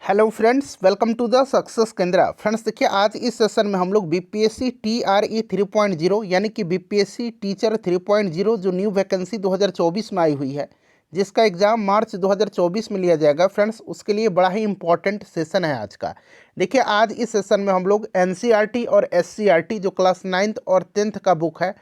Hello friends, welcome to the success Kendra. Friends देखिए, आज इस सेशन में हम लोग बीपीएससी टीआरई 3.0 यानी कि बीपीएससी टीचर 3.0 जो न्यू वैकेंसी 2024 में आई हुई है, जिसका एग्ज़ाम मार्च 2024 में लिया जाएगा। फ्रेंड्स उसके लिए बड़ा ही इंपॉर्टेंट सेशन है आज का। देखिए, आज इस सेशन में हम लोग एनसीईआरटी और एससीईआरटी जो क्लास 9th और 10th का बुक है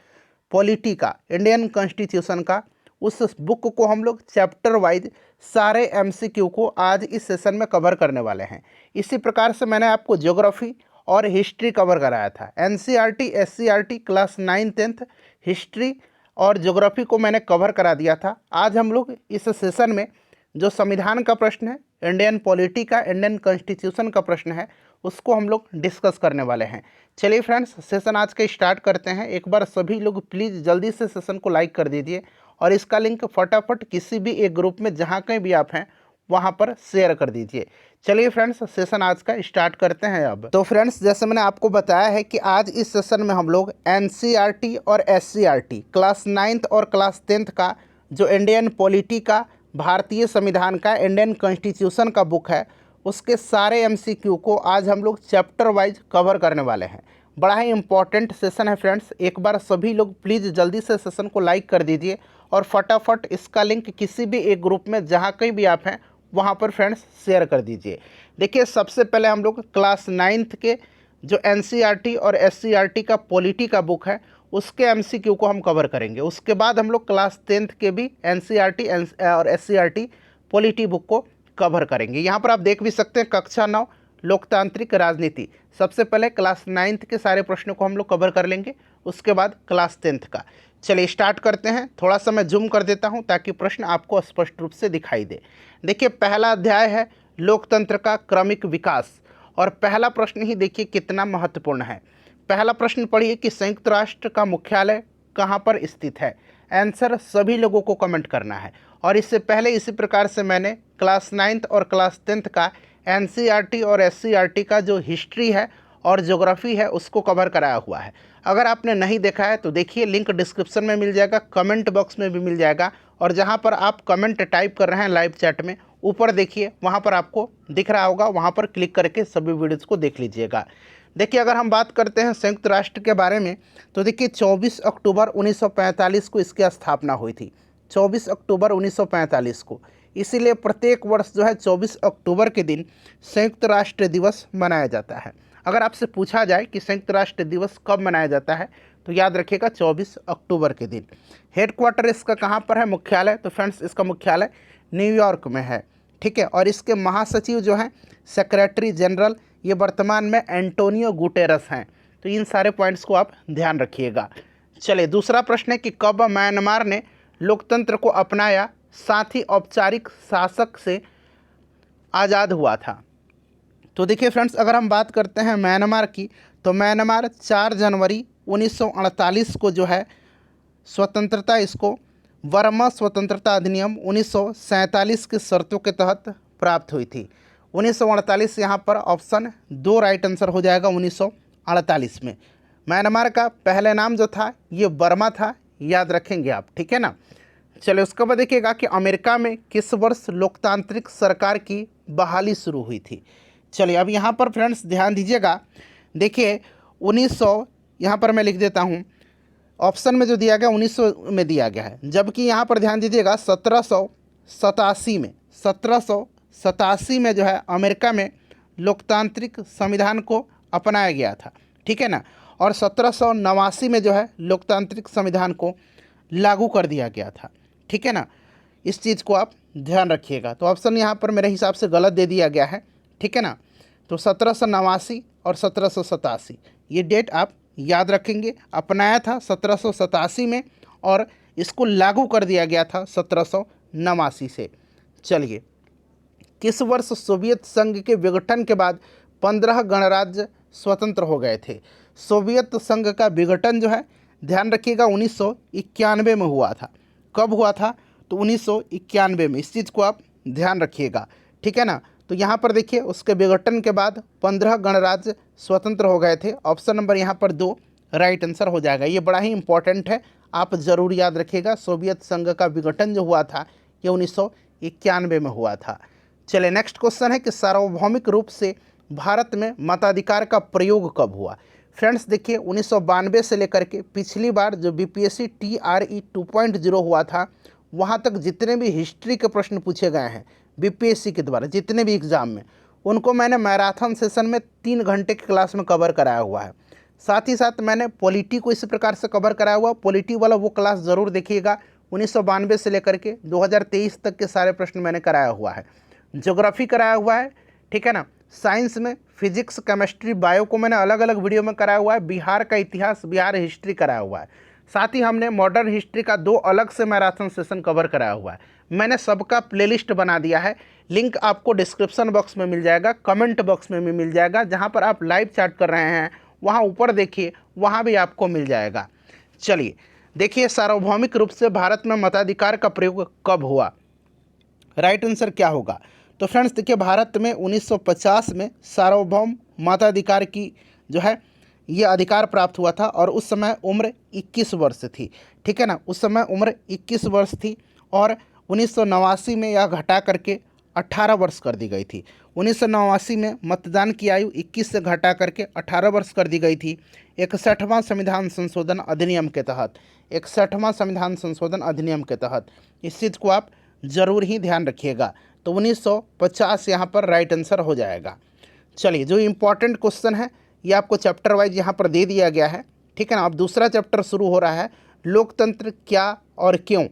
पॉलिटी का, इंडियन कॉन्स्टिट्यूशन का, उस बुक को हम लोग चैप्टर वाइज सारे एमसीक्यू को आज इस सेशन में कवर करने वाले हैं। इसी प्रकार से मैंने आपको ज्योग्राफी और हिस्ट्री कवर कराया था। NCERT SCERT class 9 10th history और ज्योग्राफी को मैंने कवर करा दिया था। आज हम लोग इस सेशन में जो संविधान का प्रश्न है, इंडियन पॉलिटी का, इंडियन कॉन्स्टिट्यूशन का प्रश्न है, उसको हम लोग डिस्कस करने वाले हैं। चलिए फ्रेंड्स, सेशन आज के स्टार्ट करते हैं। एक बार सभी लोग प्लीज़ जल्दी से सेशन को लाइक कर दीजिए और इसका लिंक फटाफट किसी भी एक ग्रुप में जहाँ कहीं भी आप हैं वहाँ पर शेयर कर दीजिए। चलिए फ्रेंड्स, सेशन आज का स्टार्ट करते हैं। अब तो फ्रेंड्स, जैसे मैंने आपको बताया है कि आज इस सेशन में हम लोग एनसीईआरटी और एससीईआरटी क्लास 9th और क्लास 10th का जो इंडियन पॉलिटी का, भारतीय संविधान का, इंडियन कॉन्स्टिट्यूशन का बुक है, उसके सारे एमसीक्यू को आज हम लोग चैप्टर वाइज कवर करने वाले हैं। बड़ा ही इंपॉर्टेंट सेशन है फ्रेंड्स। एक बार सभी लोग प्लीज़ जल्दी से सेशन को लाइक कर दीजिए और फटाफट इसका लिंक किसी भी एक ग्रुप में जहाँ कहीं भी आप हैं वहाँ पर फ्रेंड्स शेयर कर दीजिए। देखिए, सबसे पहले हम लोग क्लास 9th के जो एनसीईआरटी और एससीईआरटी का पॉलिटी का बुक है उसके एमसीक्यू को हम कवर करेंगे। उसके बाद हम लोग क्लास 10th के भी एनसीईआरटी और एससीईआरटी पॉलिटी बुक को कवर करेंगे। यहाँ पर आप देख भी सकते हैं कक्षा 9 लोकतांत्रिक राजनीति। सबसे पहले क्लास 9th के सारे प्रश्नों को हम लोग कवर कर लेंगे, उसके बाद क्लास 10th का। चलिए स्टार्ट करते हैं। थोड़ा सा मैं जूम कर देता हूं ताकि प्रश्न आपको स्पष्ट रूप से दिखाई दे। देखिए, पहला अध्याय है लोकतंत्र का क्रमिक विकास और पहला प्रश्न ही देखिए कितना महत्वपूर्ण है। पहला प्रश्न पढ़िए कि संयुक्त राष्ट्र का मुख्यालय कहाँ पर स्थित है। आंसर सभी लोगों को कमेंट करना है। और इससे पहले इसी प्रकार से मैंने क्लास 9th और क्लास 10th का एनसीईआरटी और एससीईआरटी का जो हिस्ट्री है और ज्योग्राफी है उसको कवर कराया हुआ है। अगर आपने नहीं देखा है तो देखिए, लिंक डिस्क्रिप्शन में मिल जाएगा, कमेंट बॉक्स में भी मिल जाएगा, और जहां पर आप कमेंट टाइप कर रहे हैं लाइव चैट में, ऊपर देखिए वहां पर आपको दिख रहा होगा, वहां पर क्लिक करके सभी वीडियोज़ को देख लीजिएगा। देखिए, अगर हम बात करते हैं संयुक्त राष्ट्र के बारे में तो देखिए 24 अक्टूबर 1945 को इसकी स्थापना हुई थी। 24 अक्टूबर 1945 को। इसीलिए प्रत्येक वर्ष जो है 24 अक्टूबर के दिन संयुक्त राष्ट्र दिवस मनाया जाता है। अगर आपसे पूछा जाए कि संयुक्त राष्ट्र दिवस कब मनाया जाता है तो याद रखिएगा 24 अक्टूबर के दिन। हेडक्वार्टर इसका कहाँ पर है, मुख्यालय? तो फ्रेंड्स इसका मुख्यालय न्यूयॉर्क में है, ठीक है। और इसके महासचिव जो हैं, सेक्रेटरी जनरल, ये वर्तमान में एंटोनियो गुटेरस हैं। तो इन सारे पॉइंट्स को आप ध्यान रखिएगा। चलिए, दूसरा प्रश्न है कि कब म्यांमार ने लोकतंत्र को अपनाया, साथ ही औपचारिक शासक से आज़ाद हुआ था। तो देखिए फ्रेंड्स, अगर हम बात करते हैं म्यांमार की तो म्यांमार 4 जनवरी 1948 को जो है स्वतंत्रता इसको बर्मा स्वतंत्रता अधिनियम 1947 की शर्तों के तहत प्राप्त हुई थी। 1948 यहाँ पर ऑप्शन 2 राइट आंसर हो जाएगा। 1948 में म्यांमार का पहले नाम जो था ये बर्मा था, याद रखेंगे आप, ठीक है ना। चलिए, उसके बाद देखिएगा कि अमेरिका में किस वर्ष लोकतांत्रिक सरकार की बहाली शुरू हुई थी। चलिए, अब यहाँ पर फ्रेंड्स ध्यान दीजिएगा। देखिए 1900 यहाँ पर मैं लिख देता हूँ, ऑप्शन में जो दिया गया 1900 में दिया गया है, जबकि यहाँ पर ध्यान दीजिएगा 1787 में जो है अमेरिका में लोकतांत्रिक संविधान को अपनाया गया था, ठीक है ना। और 1789 में जो है लोकतांत्रिक संविधान को लागू कर दिया गया था, ठीक है ना। इस चीज़ को आप ध्यान रखिएगा। तो ऑप्शन यहाँ पर मेरे हिसाब से गलत दे दिया गया है, ठीक है ना। तो 1789 और 1787 ये डेट आप याद रखेंगे। अपनाया था 1787 में और इसको लागू कर दिया गया था 1789 से। चलिए, किस वर्ष सोवियत संघ के विघटन के बाद 15 गणराज्य स्वतंत्र हो गए थे? सोवियत संघ का विघटन जो है, ध्यान रखिएगा, 1991 में हुआ था। कब हुआ था? तो 1991 में। इस चीज़ को आप ध्यान रखिएगा, ठीक है ना। तो यहाँ पर देखिए, उसके विघटन के बाद 15 गणराज्य स्वतंत्र हो गए थे। ऑप्शन नंबर यहाँ पर 2 राइट आंसर हो जाएगा। ये बड़ा ही इंपॉर्टेंट है, आप ज़रूर याद रखिएगा। सोवियत संघ का विघटन जो हुआ था ये 1991 में हुआ था। चलिए नेक्स्ट क्वेश्चन है कि सार्वभौमिक रूप से भारत में मताधिकार का प्रयोग कब हुआ। फ्रेंड्स देखिए 1992 से लेकर के पिछली बार जो बीपीएससी TRE 2.0 हुआ था, वहाँ तक जितने भी हिस्ट्री के प्रश्न पूछे गए हैं बीपीएससी के द्वारा, जितने भी एग्ज़ाम में, उनको मैंने मैराथन सेशन में 3 घंटे की क्लास में कवर कराया हुआ है। साथ ही साथ मैंने पॉलिटी को इसी प्रकार से कवर कराया हुआ। पॉलिटी वाला वो क्लास ज़रूर देखिएगा। 1992 से लेकर के 2023 तक के सारे प्रश्न मैंने कराया हुआ है। ज्योग्राफी कराया हुआ है, ठीक है ना। साइंस में फिजिक्स, केमिस्ट्री, बायो को मैंने अलग अलग वीडियो में कराया हुआ है। बिहार का इतिहास, बिहार हिस्ट्री कराया हुआ है। साथ ही हमने मॉडर्न हिस्ट्री का 2 अलग से मैराथन सेशन कवर कराया हुआ है। मैंने सबका प्लेलिस्ट बना दिया है। लिंक आपको डिस्क्रिप्शन बॉक्स में मिल जाएगा, कमेंट बॉक्स में भी मिल जाएगा। जहाँ पर आप लाइव चैट कर रहे हैं वहाँ ऊपर देखिए, वहाँ भी आपको मिल जाएगा। चलिए देखिए, सार्वभौमिक रूप से भारत में मताधिकार का प्रयोग कब हुआ। राइट आंसर क्या होगा? तो फ्रेंड्स देखिए, भारत में 1950 में सार्वभौम मताधिकार की जो है ये अधिकार प्राप्त हुआ था, और उस समय उम्र 21 वर्ष थी, ठीक है ना। उस समय उम्र 21 वर्ष थी, और 1989 में यह घटा करके 18 वर्ष कर दी गई थी। 1989 में मतदान की आयु 21 से घटा करके 18 वर्ष कर दी गई थी 61वां संविधान संशोधन अधिनियम के तहत। 61वां संविधान संशोधन अधिनियम के तहत इस चीज़ को आप ज़रूर ही ध्यान रखिएगा। तो 1950 यहाँ पर राइट आंसर हो जाएगा। चलिए, जो इम्पॉर्टेंट क्वेश्चन है ये आपको चैप्टर वाइज यहाँ पर दे दिया गया है, ठीक है ना। अब दूसरा चैप्टर शुरू हो रहा है, लोकतंत्र क्या और क्यों।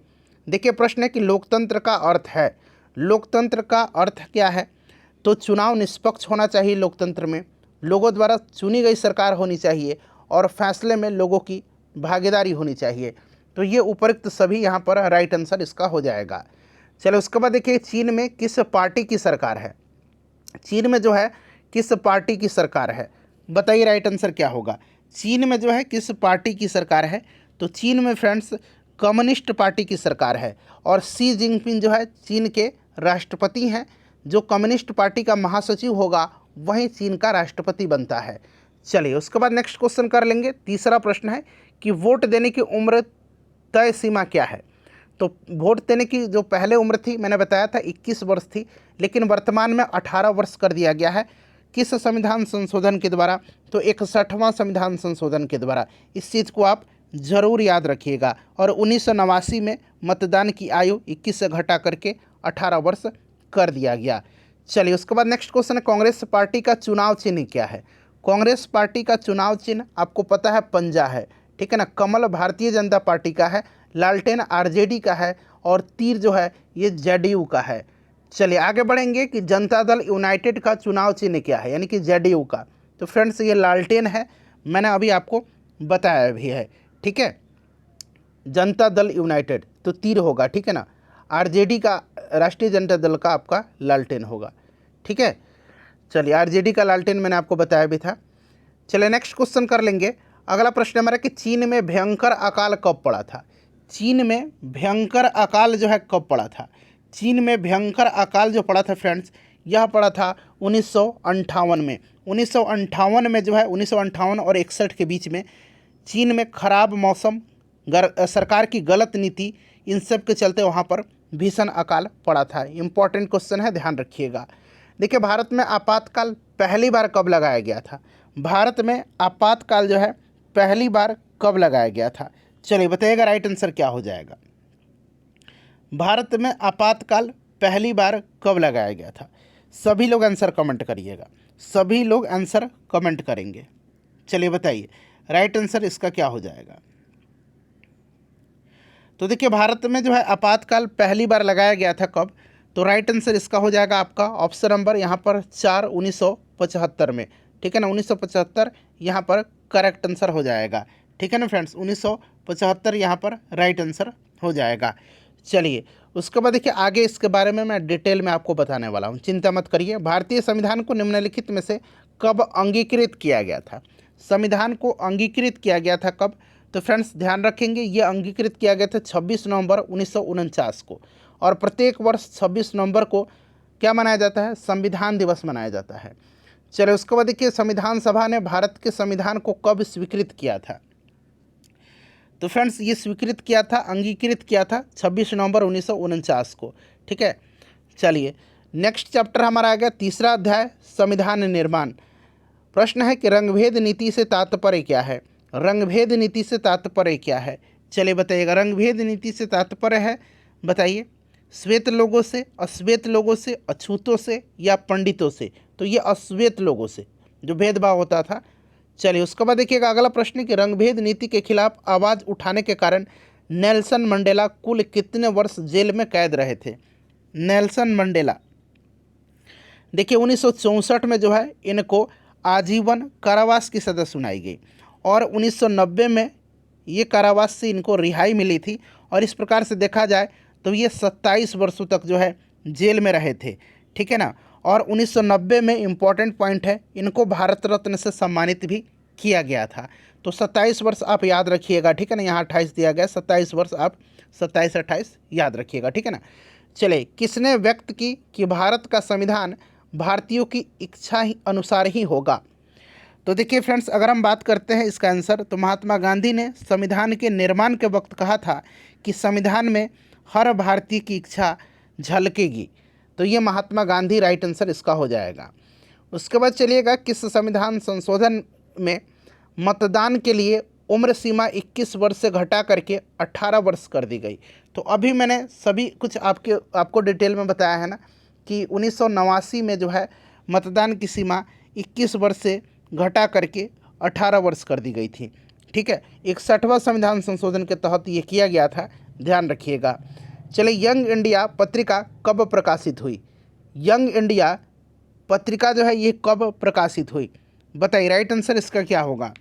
देखिए प्रश्न है कि लोकतंत्र का अर्थ है, लोकतंत्र का अर्थ क्या है। तो चुनाव निष्पक्ष होना चाहिए लोकतंत्र में, लोगों द्वारा चुनी गई सरकार होनी चाहिए, और फैसले में लोगों की भागीदारी होनी चाहिए। तो ये उपरोक्त सभी यहाँ पर राइट आंसर इसका हो जाएगा। चलो उसके बाद देखिए, चीन में किस पार्टी की सरकार है। चीन में जो है किस पार्टी की सरकार है, बताइए राइट आंसर क्या होगा। चीन में जो है किस पार्टी की सरकार है। तो चीन में फ्रेंड्स कम्युनिस्ट पार्टी की सरकार है, और शी जिनपिंग जो है चीन के राष्ट्रपति हैं। जो कम्युनिस्ट पार्टी का महासचिव होगा वही चीन का राष्ट्रपति बनता है। चलिए उसके बाद नेक्स्ट क्वेश्चन कर लेंगे। तीसरा प्रश्न है कि वोट देने की उम्र तय सीमा क्या है। तो वोट देने की जो पहले उम्र थी मैंने बताया था 21 वर्ष थी, लेकिन वर्तमान में 18 वर्ष कर दिया गया है। किस संविधान संशोधन के द्वारा? तो 61वां संविधान संशोधन के द्वारा। इस चीज़ को आप ज़रूर याद रखिएगा। और 1989 में मतदान की आयु 21 से घटा करके 18 वर्ष कर दिया गया। चलिए उसके बाद नेक्स्ट क्वेश्चन है, कांग्रेस पार्टी का चुनाव चिन्ह क्या है। कांग्रेस पार्टी का चुनाव चिन्ह आपको पता है पंजा है, ठीक है ना। कमल भारतीय जनता पार्टी का है, लालटेन आरजेडी का है, और तीर जो है ये जेडीयू का है। चलिए आगे बढ़ेंगे कि जनता दल यूनाइटेड का चुनाव चिन्ह क्या है, यानी कि जेडीयू का। तो फ्रेंड्स ये लालटेन है, मैंने अभी आपको बताया भी है, ठीक है। जनता दल यूनाइटेड तो तीर होगा, ठीक है ना। आरजेडी का, राष्ट्रीय जनता दल का आपका लालटेन होगा, ठीक है। चलिए आरजेडी का लालटेन मैंने आपको बताया भी था। चलिए नेक्स्ट क्वेश्चन कर लेंगे। अगला प्रश्न हमारा कि चीन में भयंकर अकाल कब पड़ा था। चीन में भयंकर अकाल जो है कब पड़ा था। चीन में भयंकर अकाल जो पड़ा था फ्रेंड्स, यह पड़ा था 1958 में। 1958 में जो है 1958 और 61 के बीच में चीन में खराब मौसम, सरकार की गलत नीति, इन सब के चलते वहाँ पर भीषण अकाल पड़ा था। इम्पॉर्टेंट क्वेश्चन है, ध्यान रखिएगा। देखिए भारत में आपातकाल पहली बार कब लगाया गया था। भारत में आपातकाल जो है पहली बार कब लगाया गया था, चलिए बताइएगा राइट आंसर क्या हो जाएगा। भारत में आपातकाल पहली बार कब लगाया गया था। सभी लोग आंसर कमेंट करिएगा, सभी लोग आंसर कमेंट करेंगे। चलिए बताइए राइट आंसर इसका क्या हो जाएगा। तो देखिए भारत में जो है आपातकाल पहली बार लगाया गया था कब। तो राइट आंसर इसका हो जाएगा आपका ऑप्शन नंबर यहाँ पर 4 1975 में, ठीक है ना। 1975 यहाँ पर करेक्ट आंसर हो जाएगा, ठीक है ना फ्रेंड्स। 1975 यहाँ पर राइट आंसर हो जाएगा। चलिए उसके बाद देखिए आगे इसके बारे में मैं डिटेल में आपको बताने वाला हूँ, चिंता मत करिए। भारतीय संविधान को निम्नलिखित में से कब अंगीकृत किया गया था। संविधान को अंगीकृत किया गया था कब। तो फ्रेंड्स ध्यान रखेंगे, ये अंगीकृत किया गया था 26 नवंबर 1949 को, और प्रत्येक वर्ष 26 नवंबर को क्या मनाया जाता है, संविधान दिवस मनाया जाता है। चलिए उसके बाद देखिए संविधान सभा ने भारत के संविधान को कब स्वीकृत किया था। तो फ्रेंड्स ये स्वीकृत किया था, अंगीकृत किया था 26 नवंबर 1949 को, ठीक है। चलिए नेक्स्ट चैप्टर हमारा आ गया तीसरा अध्याय संविधान निर्माण। प्रश्न है कि रंगभेद नीति से तात्पर्य क्या है। रंगभेद नीति से तात्पर्य क्या है, चलिए बताइएगा। रंगभेद नीति से तात्पर्य है, बताइए, श्वेत लोगों से, अश्वेत लोगों से, अछूतों से या पंडितों से। तो ये अश्वेत लोगों से जो भेदभाव होता था। चलिए उसके बाद देखिएगा अगला प्रश्न कि रंगभेद नीति के खिलाफ आवाज़ उठाने के कारण नेल्सन मंडेला कुल कितने वर्ष जेल में कैद रहे थे। नेल्सन मंडेला देखिए 1964 में जो है इनको आजीवन कारावास की सज़ा सुनाई गई और 1990 में ये कारावास से इनको रिहाई मिली थी। और इस प्रकार से देखा जाए तो ये 27 वर्षों तक जो है जेल में रहे थे, ठीक है ना। और 1990 में इम्पॉर्टेंट पॉइंट है, इनको भारत रत्न से सम्मानित भी किया गया था। तो 27 वर्ष आप याद रखिएगा, ठीक है ना। यहाँ 28 दिया गया, 27 वर्ष आप 27-28 याद रखिएगा, ठीक है ना। चले, किसने व्यक्त की कि भारत का संविधान भारतीयों की इच्छा ही अनुसार ही होगा। तो देखिए फ्रेंड्स, अगर हम बात करते हैं इसका आंसर, तो महात्मा गांधी ने संविधान के निर्माण के वक्त कहा था कि संविधान में हर भारतीय की इच्छा झलकेगी। तो ये महात्मा गांधी राइट आंसर इसका हो जाएगा। उसके बाद चलिएगा, किस संविधान संशोधन में मतदान के लिए उम्र सीमा 21 वर्ष से घटा करके 18 वर्ष कर दी गई। तो अभी मैंने सभी कुछ आपको डिटेल में बताया है ना कि 1989 में जो है मतदान की सीमा 21 वर्ष से घटा करके 18 वर्ष कर दी गई थी, ठीक है। 61वां संविधान संशोधन के तहत ये किया गया था, ध्यान रखिएगा। चलिए, यंग इंडिया पत्रिका कब प्रकाशित हुई। यंग इंडिया पत्रिका जो है ये कब प्रकाशित हुई, बताइए, राइट आंसर इसका क्या होगा।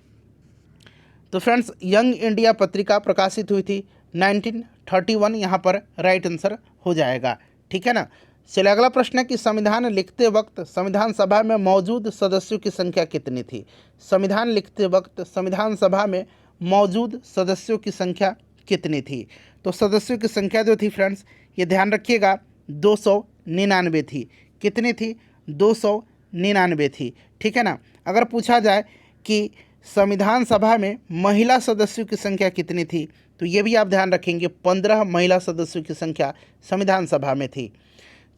तो फ्रेंड्स, यंग इंडिया पत्रिका प्रकाशित हुई थी 1931, यहाँ पर राइट आंसर हो जाएगा, ठीक है ना। चलिए अगला प्रश्न है कि संविधान लिखते वक्त संविधान सभा में मौजूद सदस्यों की संख्या कितनी थी। संविधान लिखते वक्त संविधान सभा में मौजूद सदस्यों की संख्या कितनी थी। तो सदस्यों की संख्या जो थी फ्रेंड्स, ये ध्यान रखिएगा, 299 थी। कितनी थी, 299 थी, ठीक है ना। अगर पूछा जाए कि संविधान सभा में महिला सदस्यों की संख्या कितनी थी, तो ये भी आप ध्यान रखेंगे, 15 महिला सदस्यों की संख्या संविधान सभा में थी।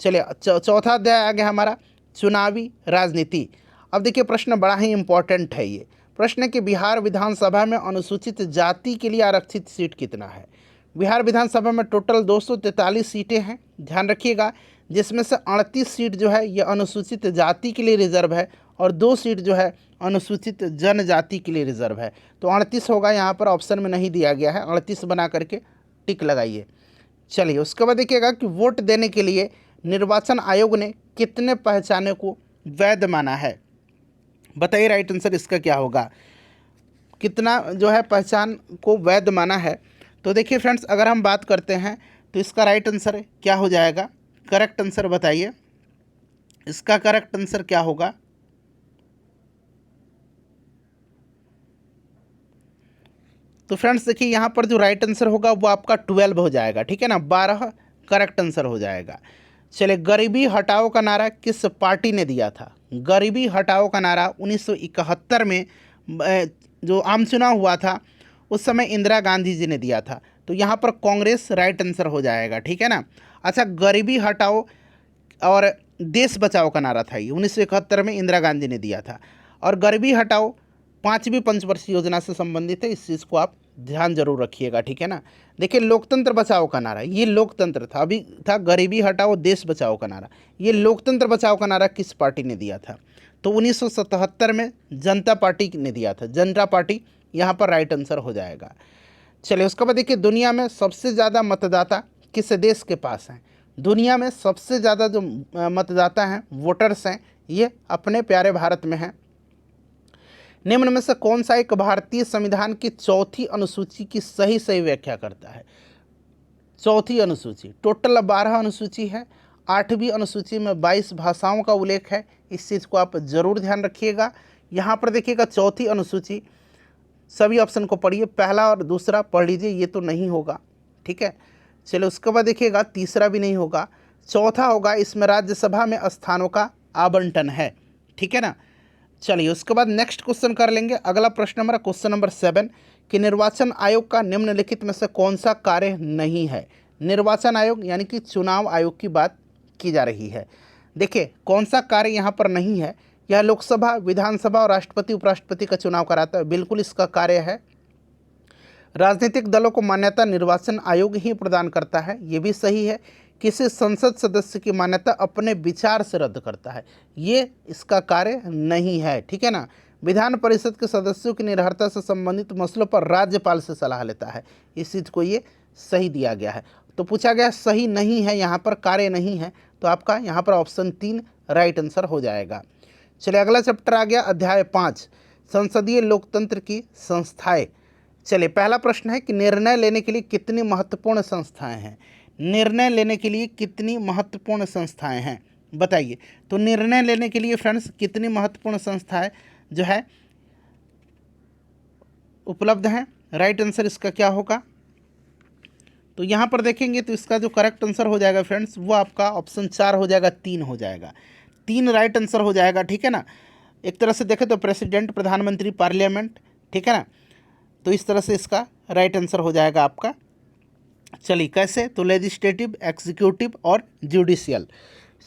चलिए चौथा अध्याय आ गया हमारा, चुनावी राजनीति। अब देखिए प्रश्न बड़ा ही इम्पोर्टेंट है। ये प्रश्न है कि बिहार विधानसभा में अनुसूचित जाति के लिए आरक्षित सीट कितना है। बिहार विधानसभा में टोटल 243 सीटें हैं, ध्यान रखिएगा, जिसमें से 38 सीट जो है ये अनुसूचित जाति के लिए रिजर्व है और 2 सीट जो है अनुसूचित जनजाति के लिए रिजर्व है। तो 38 होगा, यहाँ पर ऑप्शन में नहीं दिया गया है, 38 बना करके टिक लगाइए। चलिए उसके बाद देखिएगा कि वोट देने के लिए निर्वाचन आयोग ने कितने पहचाने को वैध माना है, बताइए, राइट आंसर इसका क्या होगा। कितना जो है पहचान को वैध माना है। तो देखिए फ्रेंड्स, अगर हम बात करते हैं तो इसका राइट आंसर क्या हो जाएगा, करेक्ट आंसर बताइए, इसका करेक्ट आंसर क्या होगा। तो फ्रेंड्स देखिए यहाँ पर जो राइट आंसर होगा वो आपका 12 हो जाएगा, ठीक है ना, 12 करेक्ट आंसर हो जाएगा। चलिए, गरीबी हटाओ का नारा किस पार्टी ने दिया था। गरीबी हटाओ का नारा 1971 में जो आम चुनाव हुआ था उस समय इंदिरा गांधी जी ने दिया था। तो यहाँ पर कांग्रेस राइट आंसर हो जाएगा, ठीक है ना। अच्छा, गरीबी हटाओ और देश बचाओ का नारा था, ये 1971 में इंदिरा गांधी ने दिया था। और गरीबी हटाओ 5वीं पंचवर्षीय योजना से संबंधित है, इस चीज़ को आप ध्यान जरूर रखिएगा, ठीक है ना। देखिए, लोकतंत्र बचाओ का नारा, ये लोकतंत्र था, अभी था गरीबी हटाओ देश बचाओ का नारा। ये लोकतंत्र बचाओ का नारा किस पार्टी ने दिया था, तो 1977 में जनता पार्टी ने दिया था, जनता पार्टी यहाँ पर राइट आंसर हो जाएगा। चलिए उसके बाद देखिए, दुनिया में सबसे ज़्यादा मतदाता किस देश के पास हैं। दुनिया में सबसे ज़्यादा जो मतदाता हैं, वोटर्स हैं, ये अपने प्यारे भारत में हैं। निम्न में से कौन सा एक भारतीय संविधान की चौथी अनुसूची की सही व्याख्या करता है। चौथी अनुसूची, टोटल 12 अनुसूची है, 8वीं अनुसूची में 22 भाषाओं का उल्लेख है, इस चीज़ को आप ज़रूर ध्यान रखिएगा। यहाँ पर देखिएगा चौथी अनुसूची, सभी ऑप्शन को पढ़िए, पहला और दूसरा पढ़ लीजिए, ये तो नहीं होगा, ठीक है। चलिए उसके बाद देखिएगा तीसरा भी नहीं होगा, चौथा होगा, इसमें राज्यसभा में स्थानों का आवंटन है, ठीक है ना। चलिए उसके बाद नेक्स्ट क्वेश्चन कर लेंगे। अगला प्रश्न हमारा क्वेश्चन नंबर 7 कि निर्वाचन आयोग का निम्नलिखित में से कौन सा कार्य नहीं है। निर्वाचन आयोग यानी कि चुनाव आयोग की बात की जा रही है। देखिए कौन सा कार्य यहाँ पर नहीं है, यह लोकसभा, विधानसभा और राष्ट्रपति उपराष्ट्रपति का चुनाव कराता है, बिल्कुल इसका कार्य है। राजनीतिक दलों को मान्यता निर्वाचन आयोग ही प्रदान करता है, ये भी सही है। किसी संसद सदस्य की मान्यता अपने विचार से रद्द करता है, ये इसका कार्य नहीं है, ठीक है ना। विधान परिषद के सदस्यों की निरर्हता से संबंधित मसलों पर राज्यपाल से सलाह लेता है, इस चीज़ को ये सही दिया गया है। तो पूछा गया सही नहीं है, यहाँ पर कार्य नहीं है, तो आपका यहाँ पर ऑप्शन 3 राइट आंसर हो जाएगा। चलिए अगला चैप्टर आ गया अध्याय 5, संसदीय लोकतंत्र की संस्थाएं। चलिए पहला प्रश्न है कि निर्णय लेने के लिए कितनी महत्वपूर्ण संस्थाएं हैं। निर्णय लेने के लिए कितनी महत्वपूर्ण संस्थाएं हैं, बताइए। तो निर्णय लेने के लिए फ्रेंड्स कितनी महत्वपूर्ण संस्थाएं जो है उपलब्ध हैं, राइट आंसर इसका क्या होगा। तो यहाँ पर देखेंगे तो इसका जो करेक्ट आंसर हो जाएगा फ्रेंड्स वो आपका ऑप्शन 4 हो जाएगा, 3 हो जाएगा, 3 राइट आंसर हो जाएगा, ठीक है ना। एक तरह से देखें तो प्रेसिडेंट, प्रधानमंत्री, पार्लियामेंट, ठीक है ना। तो इस तरह से इसका राइट आंसर हो जाएगा आपका। चलिए कैसे, तो लेजिस्लेटिव, एग्जीक्यूटिव और जुडिशियल।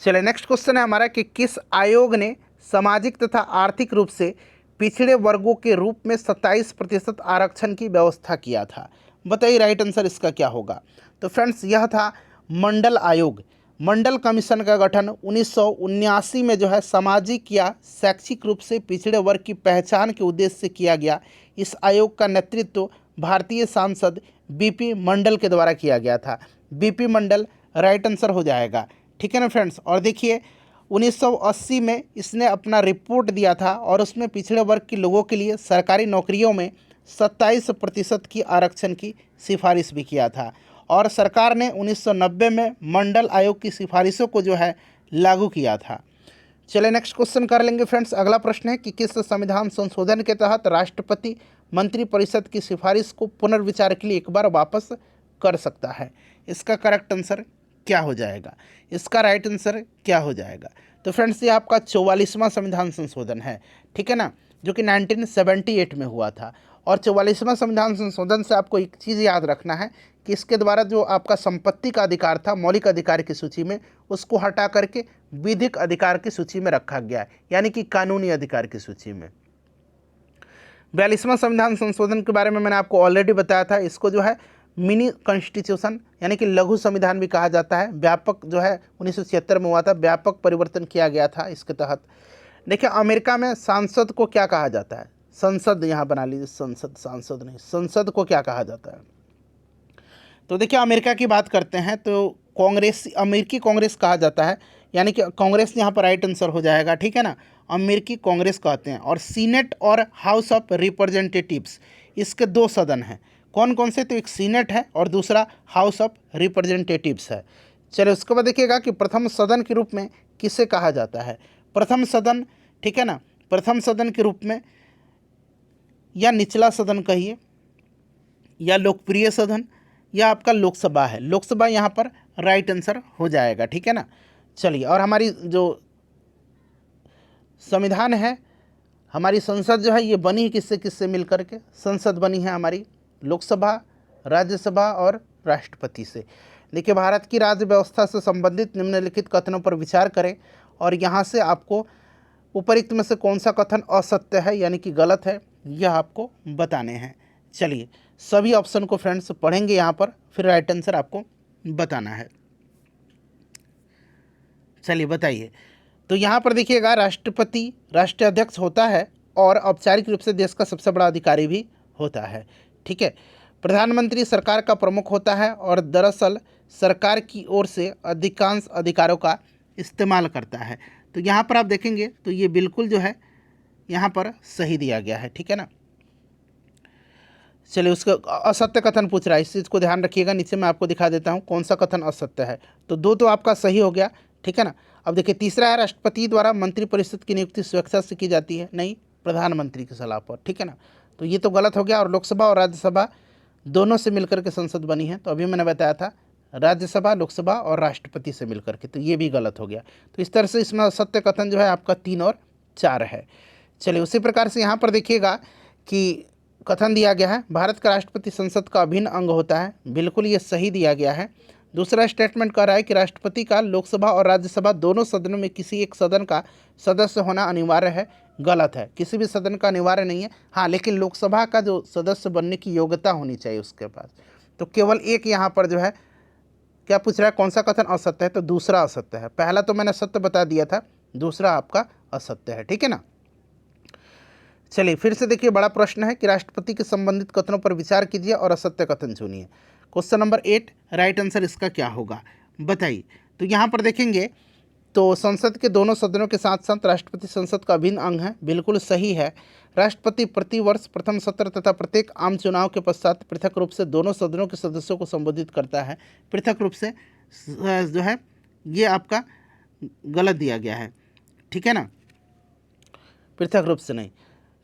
चलिए नेक्स्ट क्वेश्चन है हमारा कि किस आयोग ने सामाजिक तथा आर्थिक रूप से पिछड़े वर्गों के रूप में 27% आरक्षण की व्यवस्था किया था, बताइए राइट आंसर इसका क्या होगा। तो फ्रेंड्स यह था मंडल आयोग। मंडल कमीशन का गठन 1979 में जो है सामाजिक या शैक्षिक रूप से पिछड़े वर्ग की पहचान के उद्देश्य से किया गया। इस आयोग का नेतृत्व भारतीय सांसद बीपी मंडल के द्वारा किया गया था। बीपी मंडल राइट आंसर हो जाएगा, ठीक है ना फ्रेंड्स। और देखिए 1980 में इसने अपना रिपोर्ट दिया था और उसमें पिछड़े वर्ग के लोगों के लिए सरकारी नौकरियों में 27% की आरक्षण की सिफारिश भी किया था। और सरकार ने 1990 में मंडल आयोग की सिफारिशों को जो है लागू किया था। चलिए नेक्स्ट क्वेश्चन कर लेंगे फ्रेंड्स। अगला प्रश्न है कि किस संविधान संशोधन के तहत राष्ट्रपति मंत्रिपरिषद की सिफारिश को पुनर्विचार के लिए एक बार वापस कर सकता है, इसका करेक्ट आंसर क्या हो जाएगा, इसका राइट आंसर क्या हो जाएगा। तो फ्रेंड्स ये आपका 44वां संविधान संशोधन है, ठीक है ना, जो कि 1978 में हुआ था। और 44वां संविधान संशोधन से आपको एक चीज़ याद रखना है कि इसके द्वारा जो आपका संपत्ति का अधिकार था मौलिक अधिकार की सूची में, उसको हटा करके विधिक अधिकार की सूची में रखा गया है, यानी कि कानूनी अधिकार की सूची में। 42वां संविधान संशोधन के बारे में मैंने आपको ऑलरेडी बताया था, इसको जो है मिनी कॉन्स्टिट्यूशन यानी कि लघु संविधान भी कहा जाता है। व्यापक जो है 1976 में हुआ था, व्यापक परिवर्तन किया गया था इसके तहत। देखिए अमेरिका में सांसद को क्या कहा जाता है, संसद यहाँ बना लीजिए, संसद, सांसद नहीं, संसद को क्या कहा जाता है। तो देखिए अमेरिका की बात करते हैं तो कांग्रेस, अमेरिकी कांग्रेस कहा जाता है, यानी कि कांग्रेस यहाँ पर राइट आंसर हो जाएगा, ठीक है ना, अमेरिकी कांग्रेस कहते हैं। और सीनेट और हाउस ऑफ रिप्रेजेंटेटिव्स, इसके 2 सदन हैं, कौन कौन से, तो एक सीनेट है और दूसरा हाउस ऑफ रिप्रेजेंटेटिव्स है। चलिए उसके बाद देखिएगा कि प्रथम सदन के रूप में किसे कहा जाता है, प्रथम सदन, ठीक है ना, प्रथम सदन के रूप में, या निचला सदन कहिए, या लोकप्रिय सदन, या आपका लोकसभा है। लोकसभा यहाँ पर राइट आंसर हो जाएगा, ठीक है ना। चलिए और हमारी जो संविधान है, हमारी संसद जो है ये बनी किससे किससे मिल कर के, संसद बनी है हमारी लोकसभा, राज्यसभा और राष्ट्रपति से। देखिए भारत की राज्य व्यवस्था से संबंधित निम्नलिखित कथनों पर विचार करें और यहाँ से आपको उपरोक्त में से कौन सा कथन असत्य है यानी कि गलत है, यह आपको बताने हैं। चलिए सभी ऑप्शन को फ्रेंड्स पढ़ेंगे यहाँ पर, फिर राइट आंसर आपको बताना है। चलिए बताइए। तो यहाँ पर देखिएगा राष्ट्रपति राष्ट्रीय अध्यक्ष होता है और औपचारिक रूप से देश का सबसे बड़ा अधिकारी भी होता है, ठीक है। प्रधानमंत्री सरकार का प्रमुख होता है और दरअसल सरकार की ओर से अधिकांश अधिकारों का इस्तेमाल करता है। तो यहाँ पर आप देखेंगे तो ये बिल्कुल जो है यहाँ पर सही दिया गया है, ठीक है ना। चलिए उसका असत्य कथन पूछ रहा है, इस चीज़ को ध्यान रखिएगा, नीचे मैं आपको दिखा देता हूँ कौन सा कथन असत्य है। तो 2 तो आपका सही हो गया, ठीक है ना। अब देखिए तीसरा है राष्ट्रपति द्वारा मंत्रिपरिषद की नियुक्ति स्वेच्छा से की जाती है, नहीं, प्रधानमंत्री की सलाह पर, ठीक है ना। तो ये तो गलत हो गया। और लोकसभा और राज्यसभा दोनों से मिलकर के संसद बनी है, तो अभी मैंने बताया था राज्यसभा, लोकसभा और राष्ट्रपति से मिलकर के, तो ये भी गलत हो गया। तो इस तरह से इसमें सत्य कथन जो है आपका 3 और 4 है। चलिए उसी प्रकार से यहाँ पर देखिएगा कि कथन दिया गया है भारत का राष्ट्रपति संसद का अभिन्न अंग होता है, बिल्कुल ये सही दिया गया है। दूसरा स्टेटमेंट कह रहा है कि राष्ट्रपति का लोकसभा और राज्यसभा दोनों सदनों में किसी एक सदन का सदस्य होना अनिवार्य है। गलत है, किसी भी सदन का अनिवार्य नहीं है। हाँ, लेकिन लोकसभा का जो सदस्य बनने की योग्यता होनी चाहिए उसके पास। तो केवल एक यहाँ पर जो है क्या पूछ रहा है, कौन सा कथन असत्य है, तो दूसरा असत्य है। पहला तो मैंने सत्य बता दिया था, दूसरा आपका असत्य है। ठीक है ना। चलिए फिर से देखिए, बड़ा प्रश्न है कि राष्ट्रपति के संबंधित कथनों पर विचार कीजिए और असत्य कथन चुनिए। क्वेश्चन नंबर 8, राइट आंसर इसका क्या होगा बताइए। तो यहाँ पर देखेंगे तो संसद के दोनों सदनों के साथ साथ राष्ट्रपति संसद का अभिन्न अंग है, बिल्कुल सही है। राष्ट्रपति प्रतिवर्ष प्रथम सत्र तथा प्रत्येक आम चुनाव के पश्चात पृथक रूप से दोनों सदनों के सदस्यों को संबोधित करता है। पृथक रूप से जो है ये आपका गलत दिया गया है। ठीक है ना, पृथक रूप से नहीं।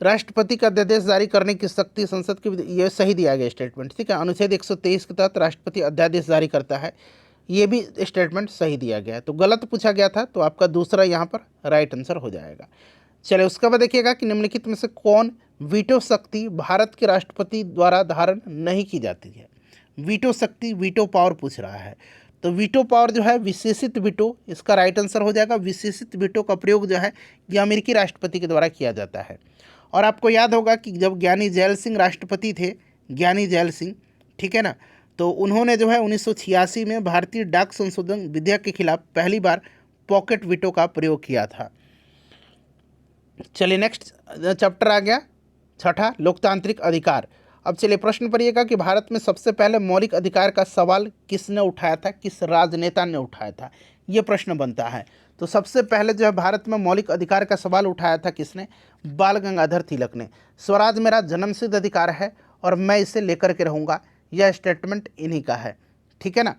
राष्ट्रपति का अध्यादेश जारी करने की शक्ति संसद की, ये सही दिया गया स्टेटमेंट। ठीक है, अनुच्छेद 123 के तहत राष्ट्रपति अध्यादेश जारी करता है, ये भी स्टेटमेंट सही दिया गया है। तो गलत पूछा गया था, तो आपका दूसरा यहाँ पर राइट आंसर हो जाएगा। चलिए उसके बाद देखिएगा कि निम्नलिखित में से कौन वीटो शक्ति भारत के राष्ट्रपति द्वारा धारण नहीं की जाती है। वीटो शक्ति, वीटो पावर पूछ रहा है। तो वीटो पावर जो है विशेषित वीटो, इसका राइट आंसर हो जाएगा। विशेषित वीटो का प्रयोग जो है ये अमेरिकी राष्ट्रपति के द्वारा किया जाता है। और आपको याद होगा कि जब ज्ञानी जैल सिंह राष्ट्रपति थे, ज्ञानी जैल सिंह, ठीक है ना, तो उन्होंने जो है 1986 में भारतीय डाक संशोधन विधेयक के खिलाफ पहली बार पॉकेट वीटो का प्रयोग किया था। चलिए नेक्स्ट चैप्टर आ गया, छठा, लोकतांत्रिक अधिकार। अब चलिए प्रश्न पढ़िएगा कि भारत में सबसे पहले मौलिक अधिकार का सवाल किसने उठाया था, किस राजनेता ने उठाया था, ये प्रश्न बनता है। तो सबसे पहले जो है भारत में मौलिक अधिकार का सवाल उठाया था किसने, बाल गंगाधर तिलक ने। स्वराज मेरा जन्मसिद्ध अधिकार है और मैं इसे लेकर के रहूँगा, यह स्टेटमेंट इन्हीं का है। ठीक है ना।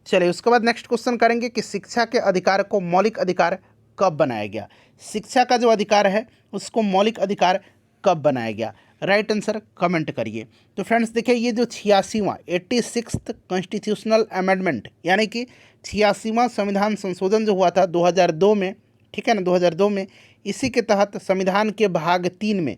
चलिए उसके बाद नेक्स्ट क्वेश्चन करेंगे कि शिक्षा के अधिकार को मौलिक अधिकार कब बनाया गया। शिक्षा का जो अधिकार है उसको मौलिक अधिकार कब बनाया गया, राइट आंसर कमेंट करिए। तो फ्रेंड्स देखिए, ये जो 86वां 86th कॉन्स्टिट्यूशनल अमेंडमेंट यानी कि 86वां संविधान संशोधन जो हुआ था 2002 में, ठीक है ना, 2002 में, इसी के तहत संविधान के भाग 3 में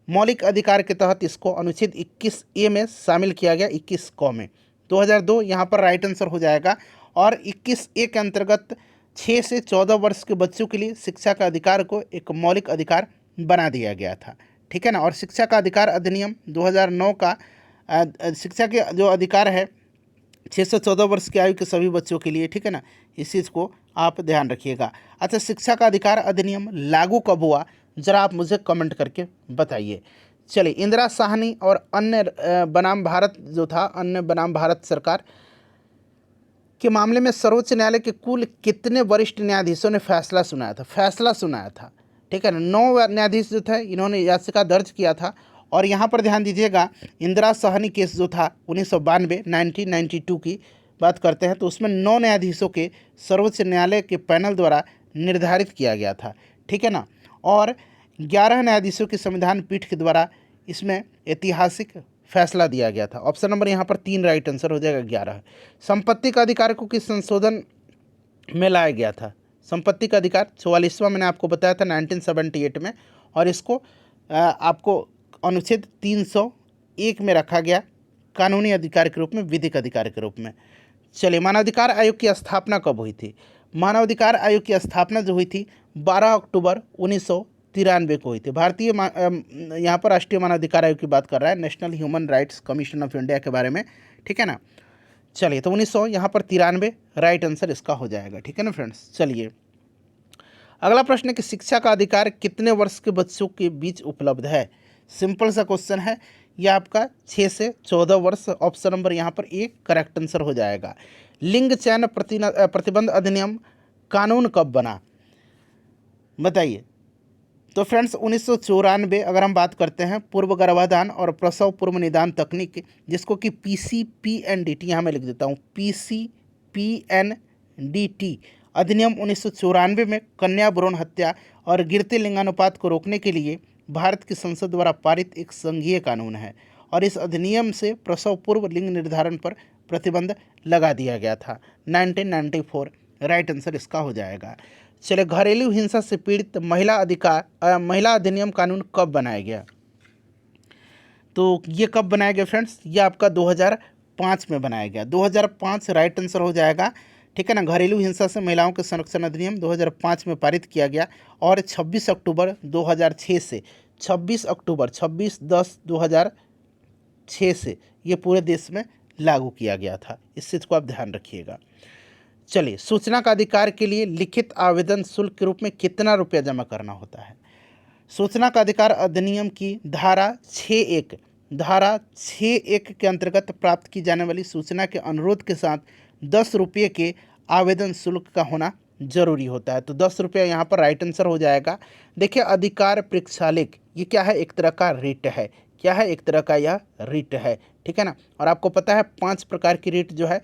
मौलिक अधिकार के तहत इसको अनुच्छेद 21A में शामिल किया गया, 21 क में। 2002 यहाँ पर राइट आंसर हो जाएगा। और 21A के अंतर्गत 6 से 14 वर्ष के बच्चों के लिए शिक्षा का अधिकार को एक मौलिक अधिकार बना दिया गया था। ठीक है ना। और शिक्षा का अधिकार अधिनियम 2009 का शिक्षा के जो अधिकार है 6 से 14 वर्ष की आयु के सभी बच्चों के लिए, ठीक है ना, इस चीज़ को आप ध्यान रखिएगा। अच्छा, शिक्षा का अधिकार अधिनियम लागू कब हुआ, ज़रा आप मुझे कमेंट करके बताइए। चलिए, इंदिरा साहनी और अन्य बनाम भारत जो था, अन्य बनाम भारत सरकार के मामले में सर्वोच्च न्यायालय के कुल कितने वरिष्ठ न्यायाधीशों ने फैसला सुनाया था। ठीक है ना, 9 न्यायाधीश जो थे इन्होंने याचिका दर्ज किया था। और यहाँ पर ध्यान दीजिएगा, इंदिरा साहनी केस जो था 1992 की बात करते हैं, तो उसमें 9 न्यायाधीशों के सर्वोच्च न्यायालय के पैनल द्वारा निर्धारित किया गया था। ठीक है ना। और 11 न्यायाधीशों की संविधान पीठ के द्वारा इसमें ऐतिहासिक फैसला दिया गया था। ऑप्शन नंबर यहाँ पर 3 राइट आंसर हो जाएगा, 11। संपत्ति का अधिकार को किस संशोधन में लाया गया था। संपत्ति का अधिकार 44वां मैंने आपको बताया था 1978 में, और इसको आपको अनुच्छेद 301 में रखा गया, कानूनी अधिकार के रूप में, विधिक अधिकार के रूप में। चलिए, मानवाधिकार आयोग की स्थापना कब हुई थी। मानवाधिकार आयोग की स्थापना जो हुई थी 12 अक्टूबर 1993 को हुई थी। भारतीय यहाँ पर राष्ट्रीय मानवाधिकार आयोग की बात कर रहा है, national human rights commission of India के बारे में। ठीक है ना। चलिए, तो 1900 यहाँ पर 93 राइट आंसर इसका हो जाएगा। ठीक है ना फ्रेंड्स। चलिए अगला प्रश्न है कि शिक्षा का अधिकार कितने वर्ष के बच्चों के बीच उपलब्ध है। सिंपल सा क्वेश्चन है, यह आपका 6 से 14 वर्ष। ऑप्शन नंबर यहाँ पर एक करेक्ट आंसर हो जाएगा। लिंग चयन प्रतिबंध अधिनियम कानून कब बना, बताइए। तो फ्रेंड्स 1994, अगर हम बात करते हैं, पूर्व गर्भाधान और प्रसव पूर्व निदान तकनीक, जिसको कि PCPNDT, यहाँ मैं लिख देता हूँ, PCPNDT अधिनियम 1994 में कन्या भ्रूण हत्या और गिरते लिंगानुपात को रोकने के लिए भारत की संसद द्वारा पारित एक संघीय कानून है। और इस अधिनियम से प्रसव पूर्व लिंग निर्धारण पर प्रतिबंध लगा दिया गया था 1994। राइट आंसर इसका हो जाएगा। चलिए, घरेलू हिंसा से पीड़ित महिला अधिनियम कानून कब बनाया गया। तो ये कब बनाया गया फ्रेंड्स, ये आपका 2005 में बनाया गया। 2005 राइट आंसर हो जाएगा, ठीक है ना। घरेलू हिंसा से महिलाओं के संरक्षण अधिनियम 2005 में पारित किया गया और 26 अक्टूबर 2006 से 26/10/2006 से ये पूरे देश में लागू किया गया था। इस चीज़ को आप ध्यान रखिएगा। चलिए, सूचना का अधिकार के लिए लिखित आवेदन शुल्क के रूप में कितना रुपया जमा करना होता है? सूचना का अधिकार अधिनियम की धारा 6(1) के अंतर्गत प्राप्त की जाने वाली सूचना के अनुरोध के साथ 10 रुपये के आवेदन शुल्क का होना जरूरी होता है। तो 10 रुपया यहाँ पर राइट आंसर हो जाएगा। देखिए, अधिकार प्रेक्षालेख ये क्या है? एक तरह का रिट है। क्या है? एक तरह का यह रिट है, ठीक है ना। और आपको पता है 5 प्रकार की रिट जो है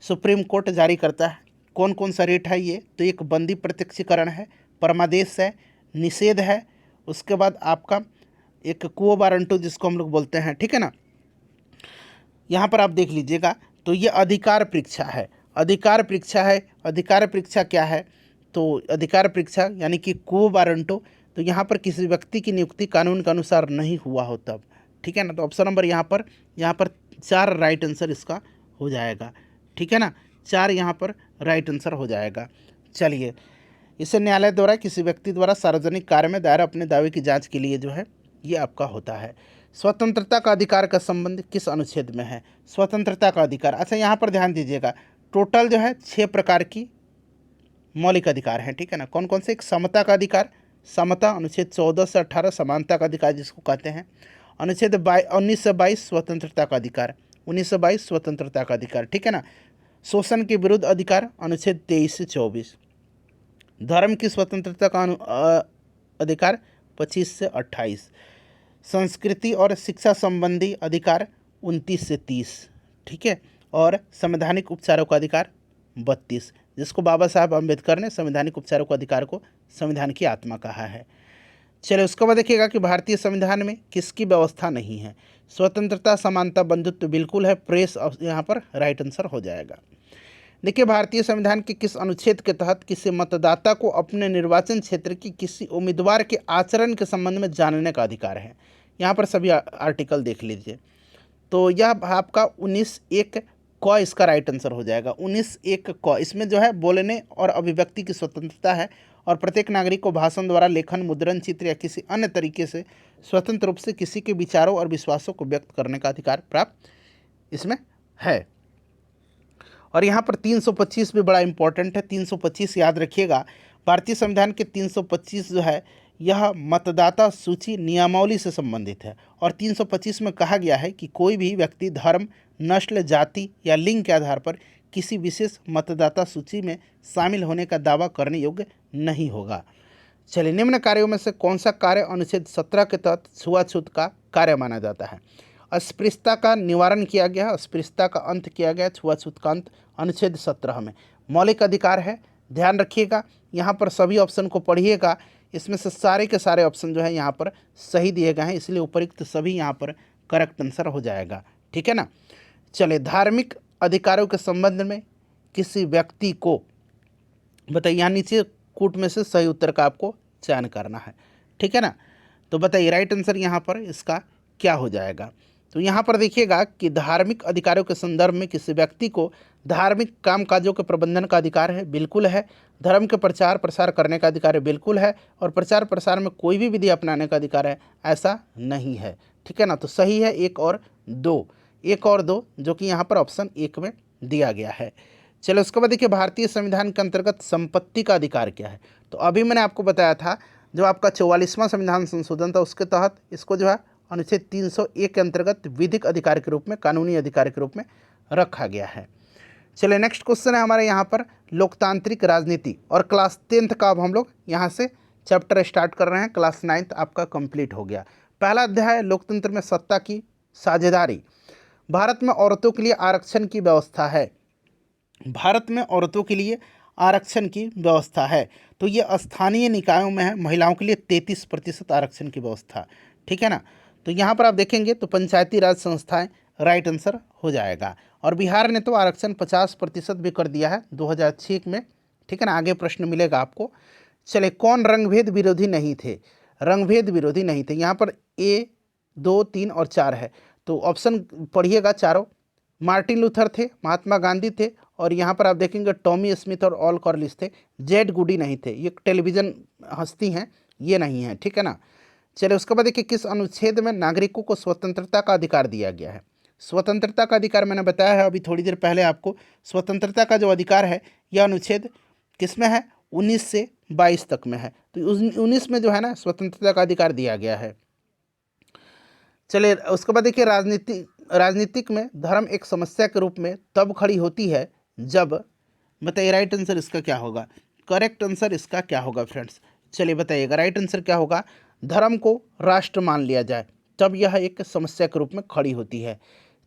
सुप्रीम कोर्ट जारी करता है। कौन कौन सा रिट है ये? तो एक बंदी प्रत्यक्षीकरण है, परमादेश है, निषेध है, उसके बाद आपका एक क्वो वारंटो जिसको हम लोग बोलते हैं, ठीक है ना। यहाँ पर आप देख लीजिएगा, तो ये अधिकार परीक्षा है। अधिकार परीक्षा है। अधिकार परीक्षा क्या है? तो अधिकार परीक्षा यानी कि क्वो वारंटो, तो यहाँ पर किसी व्यक्ति की नियुक्ति कानून के अनुसार नहीं हुआ हो तब, ठीक है ना। तो ऑप्शन नंबर यहाँ पर 4 राइट आंसर इसका हो जाएगा, ठीक है ना। 4 यहाँ पर राइट आंसर हो जाएगा। चलिए, इसे न्यायालय द्वारा किसी व्यक्ति द्वारा सार्वजनिक कार्य में दायर अपने दावे की जांच के लिए जो है ये आपका होता है। स्वतंत्रता का अधिकार का संबंध किस अनुच्छेद में है? स्वतंत्रता का अधिकार, अच्छा यहाँ पर ध्यान दीजिएगा, टोटल जो है 6 प्रकार की मौलिक अधिकार हैं, ठीक है ना। कौन कौन से? एक समता का अधिकार, समता अनुच्छेद 14 से 18 समानता का अधिकार जिसको कहते हैं। अनुच्छेद 19 से 22 स्वतंत्रता का अधिकार, 19 से 22 स्वतंत्रता का अधिकार, ठीक है ना। शोषण के विरुद्ध अधिकार अनुच्छेद 23 से 24। धर्म की स्वतंत्रता का अधिकार 25 से 28। संस्कृति और शिक्षा संबंधी अधिकार 29 से 30, ठीक है। और संवैधानिक उपचारों का अधिकार 32, जिसको बाबा साहब अम्बेडकर ने संवैधानिक उपचारों के अधिकार को संविधान की आत्मा कहा है। चलिए, उसके बाद देखिएगा कि भारतीय संविधान में किसकी व्यवस्था नहीं है? स्वतंत्रता, समानता, बंधुत्व बिल्कुल है। प्रेस यहाँ पर राइट आंसर हो जाएगा। देखिए, भारतीय संविधान के किस अनुच्छेद के तहत किसी मतदाता को अपने निर्वाचन क्षेत्र की किसी उम्मीदवार के आचरण के संबंध में जानने का अधिकार है? यहाँ पर सभी आर्टिकल देख लीजिए। तो यह आपका 19(1) क इसका राइट आंसर हो जाएगा। 19(1) क इसमें जो है बोलने और अभिव्यक्ति की स्वतंत्रता है और प्रत्येक नागरिक को भाषण द्वारा, लेखन, मुद्रण, चित्र या किसी अन्य तरीके से स्वतंत्र रूप से किसी के विचारों और विश्वासों को व्यक्त करने का अधिकार प्राप्त इसमें है। और यहाँ पर 325 भी बड़ा इंपॉर्टेंट है। 325 याद रखिएगा। भारतीय संविधान के 325 जो है यह मतदाता सूची नियमावली से संबंधित है। और 325 में कहा गया है कि कोई भी व्यक्ति धर्म, नस्ल, जाति या लिंग के आधार पर किसी विशेष मतदाता सूची में शामिल होने का दावा करने योग्य नहीं होगा। चलिए, निम्न कार्यों में से कौन सा कार्य अनुच्छेद 17 के तहत छुआछूत का कार्य माना जाता है? अस्पृश्यता का निवारण किया गया, अस्पृश्यता का अंत किया गया, छुआछूत का अंत अनुच्छेद 17 में। मौलिक अधिकार है, ध्यान रखिएगा। यहाँ पर सभी ऑप्शन को पढ़िएगा, इसमें से सारे के सारे ऑप्शन जो है यहाँ पर सही दिए गए हैं, इसलिए उपयुक्त सभी यहाँ पर करेक्ट आंसर हो जाएगा, ठीक है ना। चलिए, धार्मिक अधिकारों के संबंध में किसी व्यक्ति को बताइए, यहाँ नीचे कूट में से सही उत्तर का आपको चयन करना है, ठीक है ना। तो बताइए राइट आंसर यहाँ पर इसका क्या हो जाएगा? तो यहाँ पर देखिएगा कि धार्मिक अधिकारों के संदर्भ में किसी व्यक्ति को धार्मिक कामकाजों के प्रबंधन का अधिकार है, बिल्कुल है। धर्म के प्रचार प्रसार करने का अधिकार है, बिल्कुल है। और प्रचार प्रसार में कोई भी विधि अपनाने का अधिकार है, ऐसा नहीं है, ठीक है ना। तो सही है 1 और 2, 1 और 2 जो कि यहाँ पर ऑप्शन 1 में दिया गया है। चलो, उसके बाद देखिए भारतीय संविधान के अंतर्गत संपत्ति का अधिकार क्या है? तो अभी मैंने आपको बताया था जो आपका 44वां संविधान संशोधन था उसके तहत इसको जो है अनुच्छेद 301 के अंतर्गत विधिक अधिकार के रूप में, कानूनी अधिकार के रूप में रखा गया है। चलिए, नेक्स्ट क्वेश्चन है हमारे यहाँ पर लोकतांत्रिक राजनीति, और क्लास 10th का अब हम लोग यहाँ से चैप्टर स्टार्ट कर रहे हैं। क्लास 9th आपका कंप्लीट हो गया। पहला अध्याय है लोकतंत्र में सत्ता की साझेदारी। भारत में औरतों के लिए आरक्षण की व्यवस्था है। भारत में औरतों के लिए आरक्षण की व्यवस्था है। तो ये स्थानीय निकायों में है, महिलाओं के लिए 33% आरक्षण की व्यवस्था, ठीक है ना। तो यहाँ पर आप देखेंगे तो पंचायती राज संस्थाएं राइट आंसर हो जाएगा। और बिहार ने तो आरक्षण 50% भी कर दिया है 2006 में, ठीक है ना। आगे प्रश्न मिलेगा आपको। चले, कौन रंगभेद विरोधी नहीं थे? रंगभेद विरोधी नहीं थे। यहाँ पर A, 2, 3 और 4 है, तो ऑप्शन पढ़िएगा चारों। मार्टिन लूथर थे, महात्मा गांधी थे, और यहाँ पर आप देखेंगे टॉमी स्मिथ और ऑल कॉर्लिस थे। जेड गुडी नहीं थे, ये टेलीविज़न हस्ती हैं, ये नहीं है, ठीक है ना। चलिए उसके बाद देखिए किस अनुच्छेद में नागरिकों को स्वतंत्रता का अधिकार दिया गया है। स्वतंत्रता का अधिकार मैंने बताया है अभी थोड़ी देर पहले आपको। स्वतंत्रता का जो अधिकार है यह अनुच्छेद किस में है, 19 से 22 तक में है। तो 19 में जो है ना स्वतंत्रता का अधिकार दिया गया है। चलिए उसके बाद देखिए राजनीतिक में धर्म एक समस्या के रूप में तब खड़ी होती है जब, बताइए राइट आंसर इसका क्या होगा, करेक्ट आंसर इसका क्या होगा फ्रेंड्स। चलिए बताइएगा राइट आंसर क्या होगा, धर्म को राष्ट्र मान लिया जाए तब यह एक समस्या के रूप में खड़ी होती है।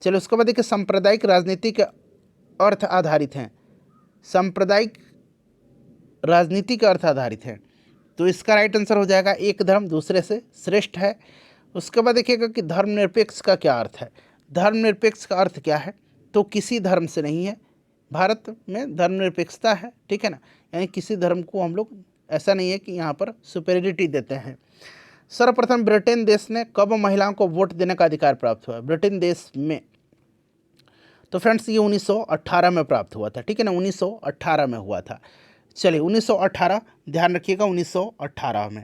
चलिए उसके बाद देखिए सांप्रदायिक राजनीति के अर्थ आधारित हैं, सांप्रदायिक राजनीति के अर्थ आधारित हैं, तो इसका राइट आंसर हो जाएगा एक धर्म दूसरे से श्रेष्ठ है। उसके बाद देखिएगा कि धर्मनिरपेक्ष का क्या अर्थ है। धर्मनिरपेक्ष का अर्थ क्या है, तो किसी धर्म से नहीं है, भारत में धर्मनिरपेक्षता है, ठीक है ना, यानी किसी धर्म को हम लोग ऐसा नहीं है कि यहाँ पर सुपेरियरिटी देते हैं। सर्वप्रथम ब्रिटेन देश ने कब महिलाओं को वोट देने का अधिकार प्राप्त हुआ, ब्रिटेन देश में, तो फ्रेंड्स ये 1918 में प्राप्त हुआ था, ठीक है ना, 1918 में हुआ था। चलिए 1918 ध्यान रखिएगा, 1918 में।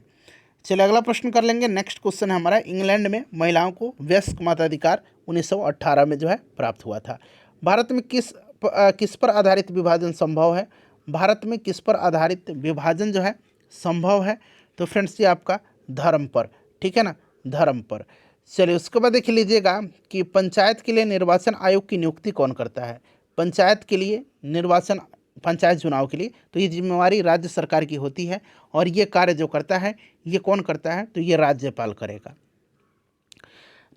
चलिए अगला प्रश्न कर लेंगे। नेक्स्ट क्वेश्चन है हमारा, इंग्लैंड में महिलाओं को वयस्क मताधिकार 1918 में जो है प्राप्त हुआ था। भारत में किस पर आधारित विभाजन संभव है, भारत में किस पर आधारित विभाजन जो है संभव है, तो फ्रेंड्स ये आपका धर्म पर, ठीक है ना, धर्म पर। चलिए उसके बाद देख लीजिएगा कि पंचायत के लिए निर्वाचन आयोग की नियुक्ति कौन करता है। पंचायत के लिए निर्वाचन, पंचायत चुनाव के लिए तो ये जिम्मेवारी राज्य सरकार की होती है, और ये कार्य जो करता है ये कौन करता है, तो ये राज्यपाल करेगा।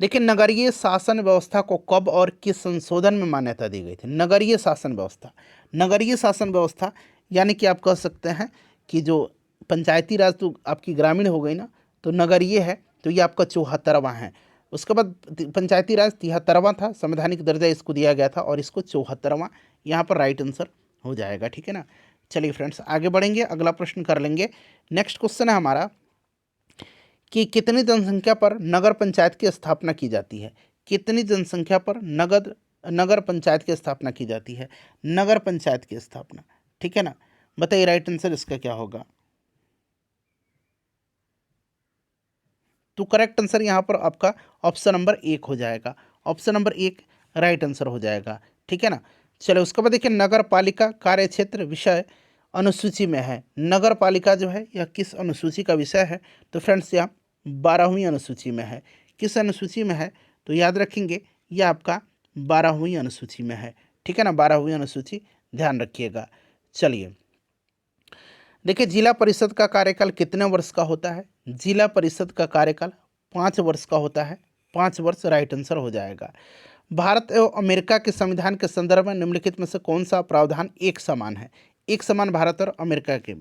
देखिए नगरीय शासन व्यवस्था को कब और किस संशोधन में मान्यता दी गई थी। नगरीय शासन व्यवस्था, नगरीय शासन व्यवस्था यानी कि आप कह सकते हैं कि जो पंचायती राज तो आपकी ग्रामीण हो गई ना, तो नगरीय है तो ये आपका 74वां है। उसके बाद पंचायती राज 73वां था, संवैधानिक दर्जा इसको दिया गया था, और इसको 74वां यहाँ पर राइट आंसर हो जाएगा, ठीक है ना। चलिए फ्रेंड्स आगे बढ़ेंगे, अगला प्रश्न कर लेंगे। नेक्स्ट क्वेश्चन है हमारा कि कितनी जनसंख्या पर नगर पंचायत की स्थापना की जाती है। कितनी जनसंख्या पर नगर पंचायत की स्थापना की जाती है, नगर पंचायत की स्थापना, ठीक है ना। बताइए राइट आंसर इसका क्या होगा, तो करेक्ट आंसर यहाँ पर आपका ऑप्शन नंबर 1 हो जाएगा, ऑप्शन नंबर 1 राइट आंसर हो जाएगा, ठीक है ना। चलो उसके बाद देखिए नगर पालिका कार्य क्षेत्र विषय अनुसूची में है। नगर पालिका जो है यह किस अनुसूची का विषय है, तो फ्रेंड्स यहाँ 12वीं अनुसूची में है। किस अनुसूची में है, तो याद रखेंगे ये आपका 12वीं अनुसूची में है, ठीक है ना, 12वीं अनुसूची ध्यान रखिएगा। चलिए देखिए जिला परिषद का कार्यकाल कितने वर्ष का होता है। जिला परिषद का कार्यकाल 5 वर्ष का होता है, 5 वर्ष राइट आंसर हो जाएगा। भारत एवं अमेरिका के संविधान के संदर्भ में निम्नलिखित में से कौन सा प्रावधान एक समान है। एक समान भारत और अमेरिका के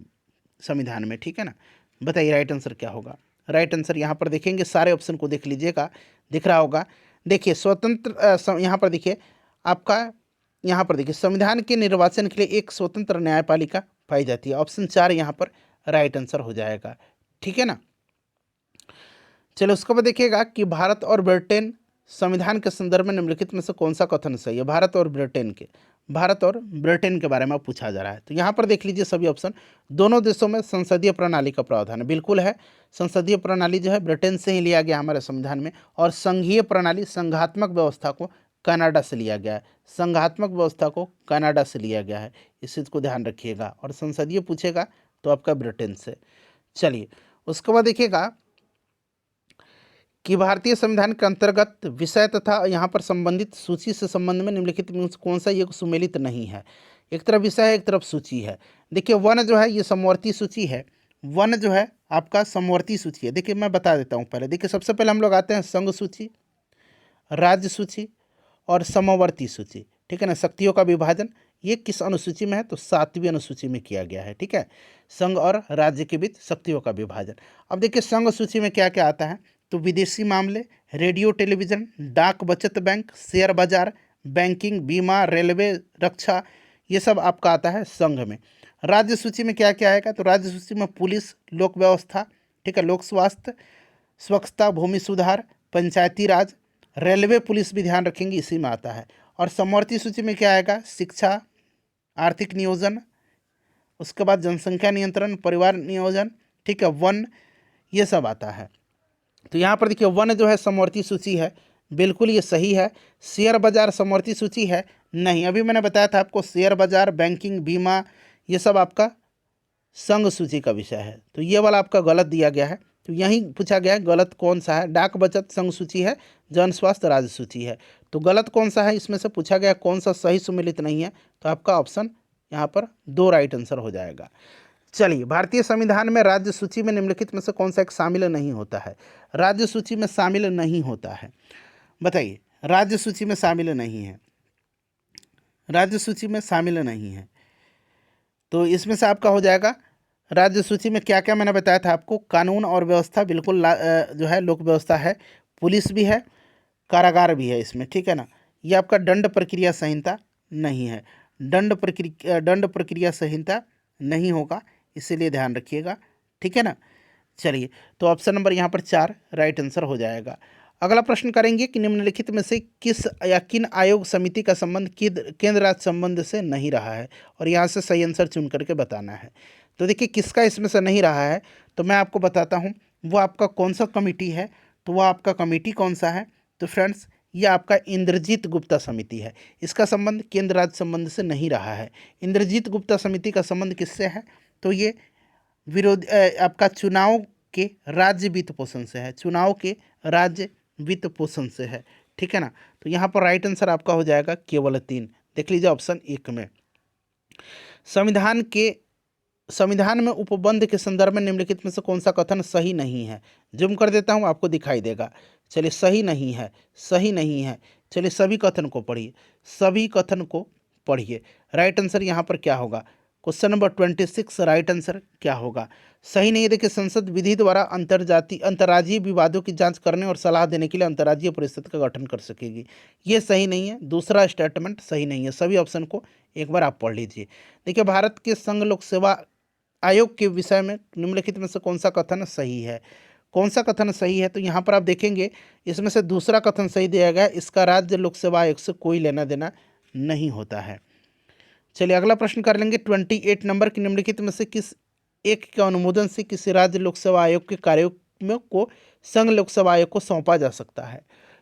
संविधान में, ठीक है ना। बताइए राइट आंसर क्या होगा। राइट आंसर यहाँ पर देखेंगे, सारे ऑप्शन को देख लीजिएगा, दिख रहा होगा। देखिए स्वतंत्र, यहाँ पर देखिए आपका, यहाँ पर देखिए संविधान के निर्वाचन के लिए एक स्वतंत्र न्यायपालिका पाई जाती है। ऑप्शन 4 यहाँ पर राइट आंसर हो जाएगा, ठीक है ना। चलो उसके बाद देखिएगा कि भारत और ब्रिटेन संविधान के संदर्भ में निम्नलिखित में से कौन सा कथन सही है। भारत और ब्रिटेन के बारे में पूछा जा रहा है, तो यहाँ पर देख लीजिए सभी ऑप्शन। दोनों देशों में संसदीय प्रणाली का प्रावधान है, बिल्कुल है। संसदीय प्रणाली जो है ब्रिटेन से ही लिया गया हमारे संविधान में, और संघीय प्रणाली संघात्मक व्यवस्था को कनाडा से लिया गया है। संघात्मक व्यवस्था को कनाडा से लिया गया है, इस चीज़ को ध्यान रखिएगा। और संसदीय पूछेगा तो आपका ब्रिटेन से। चलिए उसके बाद देखिएगा कि भारतीय संविधान के अंतर्गत विषय तथा यहाँ पर संबंधित सूची से संबंध में निम्नलिखित में से कौन सा ये सुमेलित नहीं है। एक तरफ विषय है, एक तरफ सूची है। देखिए वन जो है ये समवर्ती सूची है, वन जो है आपका समवर्ती सूची है। देखिए मैं बता देता हूँ पहले। देखिए सबसे पहले हम लोग आते हैं संघ सूची, राज्य सूची और समवर्ती सूची, ठीक है ना। शक्तियों का विभाजन ये किस अनुसूची में है, तो 7वीं अनुसूची में किया गया है, ठीक है। संघ और राज्य के बीच शक्तियों का विभाजन। अब देखिए संघ सूची में क्या क्या आता है, तो विदेशी मामले, रेडियो टेलीविज़न, डाक बचत बैंक, शेयर बाजार, बैंकिंग, बीमा, रेलवे, रक्षा, ये सब आपका आता है संघ में। राज्य सूची में क्या क्या आएगा, तो राज्य सूची में पुलिस, लोक व्यवस्था, ठीक है, लोक स्वास्थ्य, स्वच्छता, भूमि सुधार, पंचायती राज, रेलवे पुलिस भी ध्यान रखेंगे इसी में आता है। और समवर्ती सूची में क्या आएगा? शिक्षा, आर्थिक नियोजन, उसके बाद जनसंख्या नियंत्रण, परिवार नियोजन, ठीक है, वन, ये सब आता है। तो यहाँ पर देखिए वन जो है समवर्ती सूची है, बिल्कुल ये सही है। शेयर बाजार समवर्ती सूची है? नहीं, अभी मैंने बताया था आपको शेयर बाजार, बैंकिंग, बीमा, ये सब आपका संघ सूची का विषय है। तो ये वाला आपका गलत दिया गया है। तो यहीं पूछा गया है गलत कौन सा है। डाक बचत संघ सूची है, जन स्वास्थ्य राज्य सूची है। तो गलत कौन सा है इसमें से पूछा गया, कौन सा सही सुमेलित नहीं है? तो आपका ऑप्शन यहाँ पर 2 राइट आंसर हो जाएगा। चलिए, भारतीय संविधान में राज्य सूची में निम्नलिखित में से कौन सा एक शामिल नहीं होता है? राज्य सूची में शामिल नहीं होता है, बताइए। राज्य सूची में शामिल नहीं है, राज्य सूची में शामिल नहीं है। तो इसमें से आपका हो जाएगा राज्य सूची में क्या क्या मैंने बताया था आपको। कानून और व्यवस्था, बिल्कुल जो है लोक व्यवस्था है, पुलिस भी है, कारागार भी है इसमें, ठीक है ना। ये आपका दंड प्रक्रिया संहिता नहीं है, दंड प्रक्रिया संहिता नहीं होगा, इसीलिए ध्यान रखिएगा, ठीक है ना। चलिए, तो ऑप्शन नंबर यहाँ पर 4 राइट आंसर हो जाएगा। अगला प्रश्न करेंगे कि निम्नलिखित में से किस या किन आयोग समिति का संबंध केंद्र राज्य संबंध से नहीं रहा है, और यहाँ से सही आंसर चुन करके बताना है। तो देखिए किसका इसमें से नहीं रहा है, तो मैं आपको बताता हूँ वो आपका कौन सा कमेटी है। तो वह आपका कमेटी कौन सा है? तो फ्रेंड्स, ये आपका इंद्रजीत गुप्ता समिति है। इसका संबंध केंद्र राज्य संबंध से नहीं रहा है। इंद्रजीत गुप्ता समिति का संबंध किससे है? तो ये आपका चुनाव के राज्य वित्त पोषण से है, चुनाव के राज्य वित्त पोषण से है, ठीक है ना। तो यहाँ पर राइट आंसर आपका हो जाएगा केवल 3। देख लीजिए ऑप्शन 1 में। संविधान में उपबंध के संदर्भ में निम्नलिखित में से कौन सा कथन सही नहीं है? जूम कर देता हूँ, आपको दिखाई देगा। चलिए, सही नहीं है, सही नहीं है। चलिए सभी कथन को पढ़िए, सभी कथन को पढ़िए। राइट आंसर यहाँ पर क्या होगा? क्वेश्चन नंबर 26 राइट आंसर क्या होगा? सही नहीं है। देखिए, संसद विधि द्वारा अंतर्राज्यीय विवादों की जांच करने और सलाह देने के लिए अंतर्राज्यीय परिषद का गठन कर सकेगी, ये सही नहीं है। दूसरा स्टेटमेंट सही नहीं है। सभी ऑप्शन को एक बार आप पढ़ लीजिए। देखिए, भारत के संघ लोक सेवा आयोग के विषय में निम्नलिखित में से कौन सा कथन सही है? कौन सा कथन सही है? तो यहाँ पर आप देखेंगे इसमें से दूसरा कथन सही दिया गया है, इसका राज्य लोक सेवा आयोग से कोई लेना देना नहीं होता है। चलिए अगला प्रश्न कर लेंगे 28 नंबर की, निम्नलिखित में से किस एक के अनुमोदन से किसी राज्य लोक सेवा आयोग के कार्यों को संघ लोक सेवा आयोग को सौंपा जा सकता है?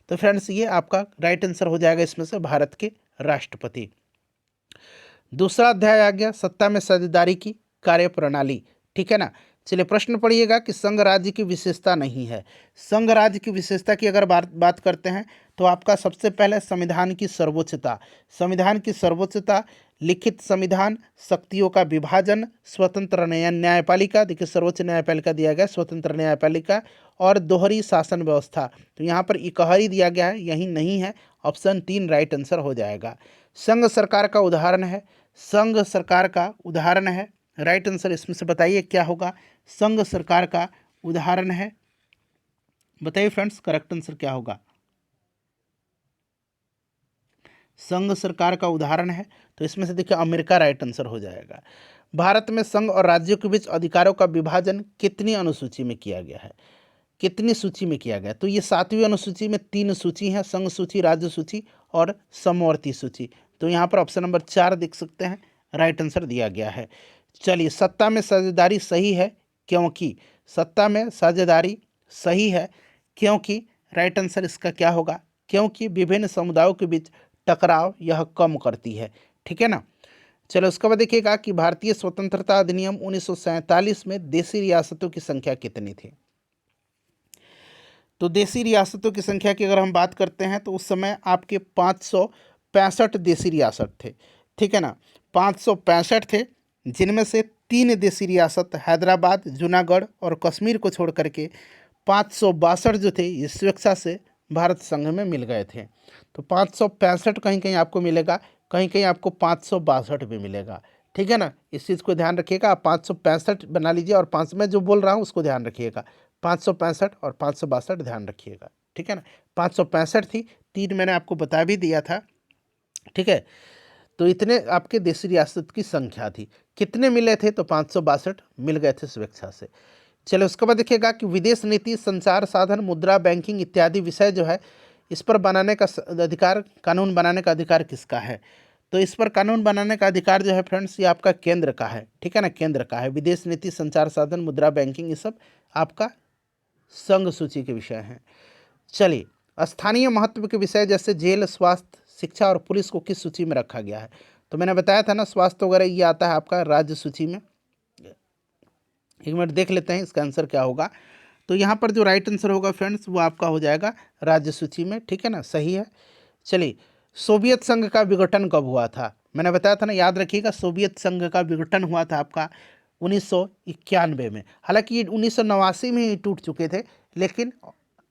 तो फ्रेंड्स, ये आपका राइट आंसर हो जाएगा इसमें से भारत के राष्ट्रपति। दूसरा अध्याय आ गया सत्ता में साझेदारी की कार्य प्रणाली, ठीक है ना। चलिए प्रश्न पढ़िएगा कि संघ राज्य की विशेषता नहीं है। संघ राज्य की विशेषता की अगर बात करते हैं तो आपका सबसे पहले संविधान की सर्वोच्चता, संविधान की सर्वोच्चता, लिखित संविधान, शक्तियों का विभाजन, स्वतंत्र न्यायपालिका, देखिए सर्वोच्च न्यायपालिका दिया गया, स्वतंत्र न्यायपालिका, और दोहरी शासन व्यवस्था। तो यहाँ पर इकहरी दिया गया है, यही नहीं है। ऑप्शन 3 राइट आंसर हो जाएगा। संघ सरकार का उदाहरण है, संघ सरकार का उदाहरण है। राइट आंसर इसमें से बताइए क्या होगा? संघ सरकार का उदाहरण है। बताइए फ्रेंड्स, करेक्ट आंसर क्या होगा? संघ सरकार का उदाहरण है, तो इसमें से देखिए अमेरिका राइट आंसर हो जाएगा। भारत में संघ और राज्यों के बीच अधिकारों का विभाजन कितनी अनुसूची में किया गया है? कितनी सूची में किया गया? तो ये 7वीं अनुसूची में 3 सूची हैं, संघ सूची, राज्य सूची और समवर्ती सूची। तो यहाँ पर ऑप्शन नंबर 4 देख सकते हैं, राइट आंसर दिया गया है। चलिए, सत्ता में साझेदारी सही है क्योंकि, सत्ता में साझेदारी सही है क्योंकि, राइट आंसर इसका क्या होगा? क्योंकि विभिन्न समुदायों के बीच टकराव यह कम करती है, ठीक है ना। चलो उसके बाद देखिएगा कि भारतीय स्वतंत्रता अधिनियम 1947 में देशी रियासतों की संख्या कितनी थी? तो देशी रियासतों की संख्या की अगर हम बात करते हैं तो उस समय आपके 565 देशी रियासत थे, ठीक है ना। 565 थे, जिनमें से 3 देशी रियासत हैदराबाद, जूनागढ़ और कश्मीर को छोड़ करके 562 जो थे ये स्वेच्छा से भारत संघ में मिल गए थे। तो 565 कहीं कहीं आपको मिलेगा, कहीं कहीं आपको 562 भी मिलेगा, ठीक है ना। इस चीज़ को ध्यान रखिएगा। आप 565 बना लीजिए और 5 में जो बोल रहा हूँ उसको ध्यान रखिएगा। 565 और 562 ध्यान रखिएगा, ठीक है ना। 565 थी, 3 मैंने आपको बता भी दिया था, ठीक है। तो इतने आपके देशी रियासत की संख्या थी। कितने मिले थे? तो 562 मिल गए थे स्वेच्छा से। चलो उसके बाद देखिएगा कि विदेश नीति, संचार साधन, मुद्रा, बैंकिंग इत्यादि विषय जो है इस पर बनाने का अधिकार, कानून बनाने का अधिकार किसका है? तो इस पर कानून बनाने का अधिकार जो है फ्रेंड्स ये आपका केंद्र का है, ठीक है ना, केंद्र का है। विदेश नीति, संचार साधन, मुद्रा बैंकिंग, ये सब आपका संघ सूची के विषय हैं। चलिए, स्थानीय महत्व के विषय जैसे जेल, स्वास्थ्य, शिक्षा और पुलिस को किस सूची में रखा गया है? तो मैंने बताया था ना, स्वास्थ्य वगैरह ये आता है आपका राज्य सूची में। एक मिनट देख लेते हैं इसका आंसर क्या होगा। तो यहाँ पर जो राइट आंसर होगा फ्रेंड्स वो आपका हो जाएगा राज्य सूची में, ठीक है ना, सही है। चलिए, सोवियत संघ का विघटन कब हुआ था? मैंने बताया था ना, याद रखिएगा, सोवियत संघ का विघटन हुआ था आपका 1991 में। हालांकि ये 1989 में ही टूट चुके थे, लेकिन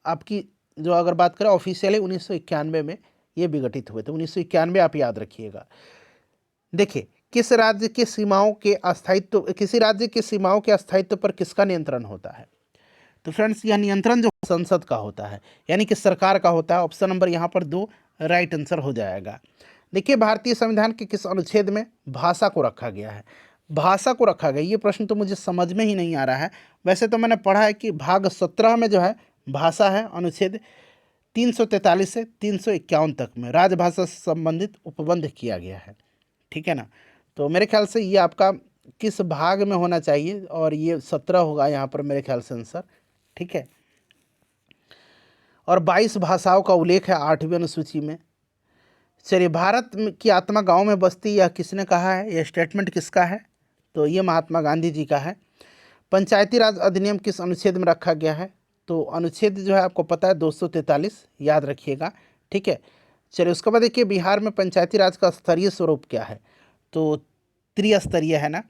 आपकी जो अगर बात करें ऑफिशियली 1991 में ये विघटित हुए थे। 1991 आप याद रखिएगा। देखिए, किस राज्य के सीमाओं के अस्थायित्व, किसी राज्य के सीमाओं के अस्थायित्व पर किसका नियंत्रण होता है? तो फ्रेंड्स यह नियंत्रण जो संसद का होता है, यानी कि सरकार का होता है। ऑप्शन नंबर यहाँ पर 2 राइट आंसर हो जाएगा। देखिए, भारतीय संविधान के किस अनुच्छेद में भाषा को रखा गया है? भाषा को रखा गया, ये प्रश्न तो मुझे समझ में ही नहीं आ रहा है। वैसे तो मैंने पढ़ा है कि भाग 17 में जो है भाषा है, अनुच्छेद 343 से 351 तक में राजभाषा से संबंधित उपबंध किया गया है, ठीक है ना। तो मेरे ख्याल से ये आपका किस भाग में होना चाहिए, और ये 17 होगा यहाँ पर मेरे ख्याल से आंसर, ठीक है। और 22 भाषाओं का उल्लेख है 8वीं अनुसूची में। चलिए, भारत की आत्मा गांव में बसती, यह किसने कहा है? यह स्टेटमेंट किसका है? तो ये महात्मा गांधी जी का है। पंचायती राज अधिनियम किस अनुच्छेद में रखा गया है? तो अनुच्छेद जो है आपको पता है 243, याद रखिएगा, ठीक है। चलिए, उसके बाद देखिए, बिहार में पंचायती राज का स्तरीय स्वरूप क्या है? तो त्रिस्तरीय है ना,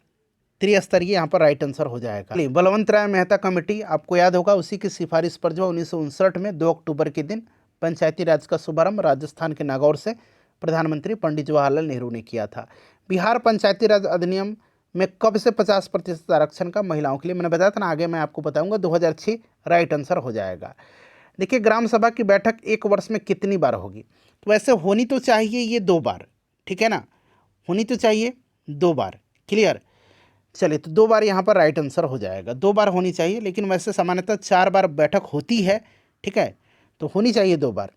त्रिस्तरीय यहाँ पर राइट आंसर हो जाएगा। बलवंत राय मेहता कमेटी, आपको याद होगा, उसी की सिफारिश पर जो 1959 में 2 अक्टूबर के दिन पंचायती राज का शुभारंभ राजस्थान के नागौर से प्रधानमंत्री पंडित जवाहरलाल नेहरू ने किया था। बिहार पंचायती राज अधिनियम में कब से 50% आरक्षण का महिलाओं के लिए? मैंने बताया था ना, आगे मैं आपको बताऊंगा। 2006 राइट आंसर हो जाएगा। देखिए, ग्राम सभा की बैठक 1 वर्ष में कितनी बार होगी? तो वैसे होनी तो चाहिए ये 2 बार, ठीक है ना, होनी तो चाहिए 2 बार, क्लियर। चलिए, तो 2 बार यहाँ पर राइट आंसर हो जाएगा। 2 बार होनी चाहिए, लेकिन वैसे सामान्यतः 4 बार बैठक होती है, ठीक है, तो होनी चाहिए 2 बार।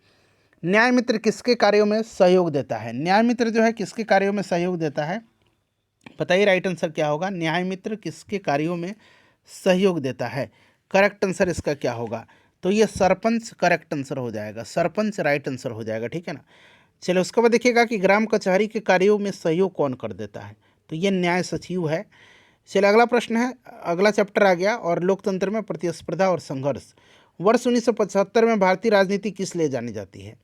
न्याय मित्र किसके कार्यों में सहयोग देता है? न्याय मित्र जो है किसके कार्यों में सहयोग देता है? बताइए राइट आंसर क्या होगा? न्याय मित्र किसके कार्यों में सहयोग देता है? करेक्ट आंसर इसका क्या होगा? तो ये सरपंच करेक्ट आंसर हो जाएगा, सरपंच राइट आंसर हो जाएगा, ठीक है ना। चलिए, उसके बाद देखिएगा कि ग्राम कचहरी के कार्यों में सहयोग कौन कर देता है? तो ये न्याय सचिव है। चलिए, अगला प्रश्न है, अगला चैप्टर आ गया, और लोकतंत्र में प्रतिस्पर्धा और संघर्ष। वर्ष 1975 में भारतीय राजनीति किस लिए जानी जाती है?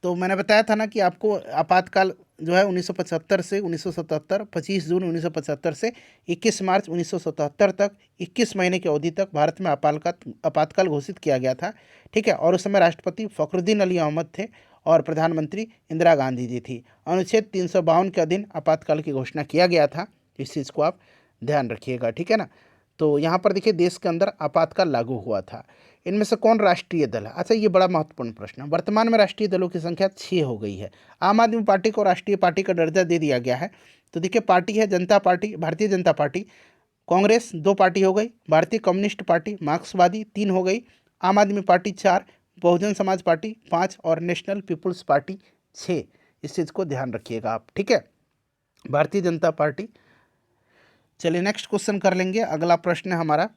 तो मैंने बताया था ना कि आपको आपातकाल जो है 1975 से 1977, 25 जून 1975 से 21 मार्च 1977 तक 21 महीने की अवधि तक भारत में आपातकाल घोषित किया गया था, ठीक है। और उस समय राष्ट्रपति फखरुद्दीन अली अहमद थे और प्रधानमंत्री इंदिरा गांधी जी थी। अनुच्छेद 352 के अधीन आपातकाल की घोषणा किया गया था। इस चीज़ को आप ध्यान रखिएगा, ठीक है ना। तो यहाँ पर देखिए, देश के अंदर आपातकाल लागू हुआ था। इनमें से कौन राष्ट्रीय दल है? अच्छा, ये बड़ा महत्वपूर्ण प्रश्न है। वर्तमान में राष्ट्रीय दलों की संख्या 6 हो गई है। आम आदमी पार्टी को राष्ट्रीय पार्टी का दर्जा दे दिया गया है। तो देखिए, पार्टी है जनता party, Bharatiya Janata party, Congress 2 party हो गई, भारतीय कम्युनिस्ट पार्टी, मार्क्सवादी 3 हो गई, आम आदमी पार्टी 4, बहुजन समाज पार्टी 5 और नेशनल पीपुल्स पार्टी 6। इस चीज़ को ध्यान रखिएगा आप, ठीक है, भारतीय जनता पार्टी। चलिए, नेक्स्ट क्वेश्चन कर लेंगे। अगला प्रश्न है हमारा,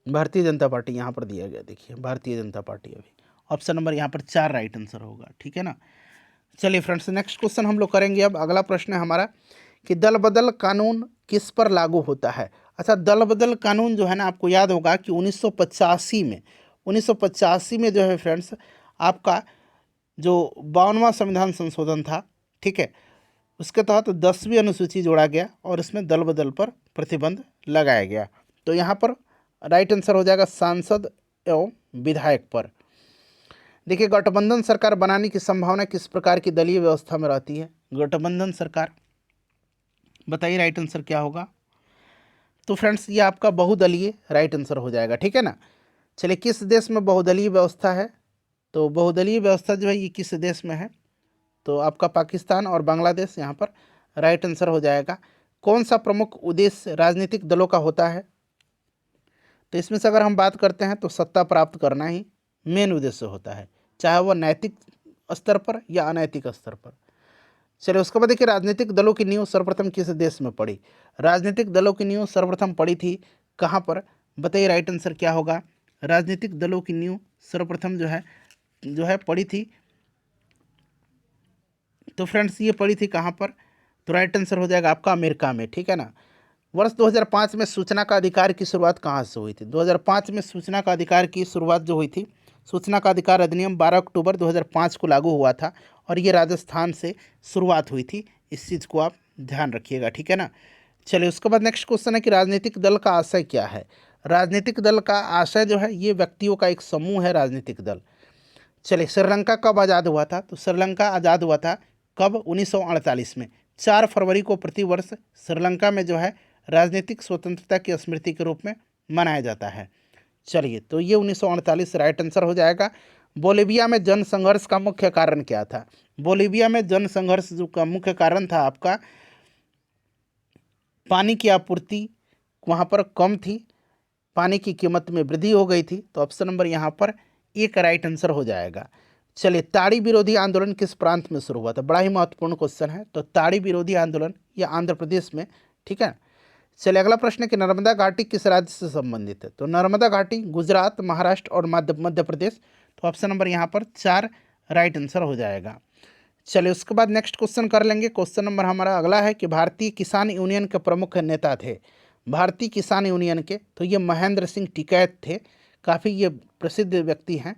भारतीय जनता पार्टी यहाँ पर दिया गया, देखिए भारतीय जनता पार्टी, अभी ऑप्शन नंबर यहाँ पर 4 राइट आंसर होगा, ठीक है ना। चलिए फ्रेंड्स, नेक्स्ट क्वेश्चन हम लोग करेंगे। अब अगला प्रश्न है हमारा कि दल बदल कानून किस पर लागू होता है? अच्छा, दल बदल कानून जो है ना, आपको याद होगा कि 1985 में जो है फ्रेंड्स, आपका जो 52वां संविधान संशोधन था, ठीक है, उसके तहत 10वीं अनुसूची जोड़ा गया और इसमें दल बदल पर प्रतिबंध लगाया गया। तो यहाँ पर राइट आंसर हो जाएगा सांसद एवं विधायक पर। देखिए, गठबंधन सरकार बनाने की संभावना किस प्रकार की दलीय व्यवस्था में रहती है? गठबंधन सरकार, बताइए राइट आंसर क्या होगा? तो फ्रेंड्स, ये आपका बहुदलीय राइट आंसर हो जाएगा, ठीक है ना। चलिए, किस देश में बहुदलीय व्यवस्था है? तो बहुदलीय व्यवस्था जो है ये किस देश में है? तो आपका पाकिस्तान और बांग्लादेश यहाँ पर राइट आंसर हो जाएगा। कौन सा प्रमुख उद्देश्य राजनीतिक दलों का होता है? तो इसमें से अगर हम बात करते हैं तो सत्ता प्राप्त करना ही मेन उद्देश्य होता है, चाहे वह नैतिक स्तर पर या अनैतिक स्तर पर। चलिए उसके बाद देखिए, राजनीतिक दलों की नींव सर्वप्रथम किस देश में पड़ी? राजनीतिक दलों की नींव सर्वप्रथम पड़ी थी कहाँ पर? बताइए राइट आंसर क्या होगा। राजनीतिक दलों की नींव सर्वप्रथम जो है पड़ी थी, तो फ्रेंड्स ये पड़ी थी कहाँ पर? तो राइट आंसर हो जाएगा आपका अमेरिका में, ठीक है ना। वर्ष 2005 में सूचना का अधिकार की शुरुआत कहाँ से हुई थी? 2005 में सूचना का अधिकार की शुरुआत जो हुई थी, सूचना का अधिकार अधिनियम 12 अक्टूबर 2005 को लागू हुआ था और ये राजस्थान से शुरुआत हुई थी। इस चीज़ को आप ध्यान रखिएगा, ठीक है ना। चलिए उसके बाद नेक्स्ट क्वेश्चन है कि राजनीतिक दल का आशय क्या है? राजनीतिक दल का आशय जो है, ये व्यक्तियों का एक समूह है राजनीतिक दल। चलिए श्रीलंका कब आज़ाद हुआ था? तो श्रीलंका आज़ाद हुआ था कब? 1948 में। 4 फरवरी को प्रतिवर्ष श्रीलंका में जो है राजनीतिक स्वतंत्रता की स्मृति के रूप में मनाया जाता है। चलिए तो ये 1948 राइट आंसर हो जाएगा। बोलीविया में जन संघर्ष का मुख्य कारण क्या था? बोलीविया में जन संघर्ष जो का मुख्य कारण था आपका, पानी की आपूर्ति वहाँ पर कम थी, पानी की कीमत में वृद्धि हो गई थी। तो ऑप्शन नंबर यहाँ पर एक राइट आंसर हो जाएगा। चलिए ताड़ी विरोधी आंदोलन किस प्रांत में शुरू हुआ था? बड़ा ही महत्वपूर्ण क्वेश्चन है। तो ताड़ी विरोधी आंदोलन ये आंध्र प्रदेश में, ठीक है। चलिए अगला प्रश्न है कि नर्मदा घाटी किस राज्य से संबंधित है? तो नर्मदा घाटी गुजरात, महाराष्ट्र और मध्य प्रदेश। तो ऑप्शन नंबर यहाँ पर 4 राइट आंसर हो जाएगा। चलिए उसके बाद नेक्स्ट क्वेश्चन कर लेंगे। क्वेश्चन नंबर हमारा अगला है कि भारतीय किसान यूनियन के प्रमुख नेता थे। भारतीय किसान यूनियन के, तो ये महेंद्र सिंह टिकैत थे, काफ़ी ये प्रसिद्ध व्यक्ति हैं।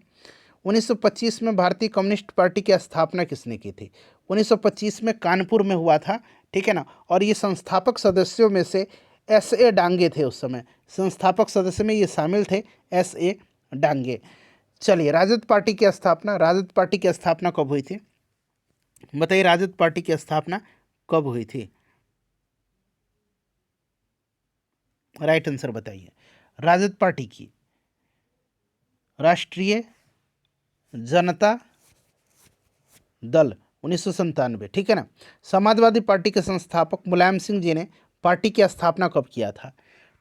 1925 में भारतीय कम्युनिस्ट पार्टी की स्थापना किसने की थी? 1925 में कानपुर में हुआ था, ठीक है ना। और ये संस्थापक सदस्यों में से S.A. डांगे थे। उस समय संस्थापक सदस्य में ये शामिल थे, S.A. डांगे। चलिए राजद पार्टी की स्थापना कब हुई थी? बताइए राजद पार्टी की स्थापना कब हुई थी? राइट आंसर बताइए। राजद पार्टी की राष्ट्रीय जनता दल 1997, ठीक है ना। समाजवादी पार्टी के संस्थापक मुलायम सिंह जी ने पार्टी की स्थापना कब किया था?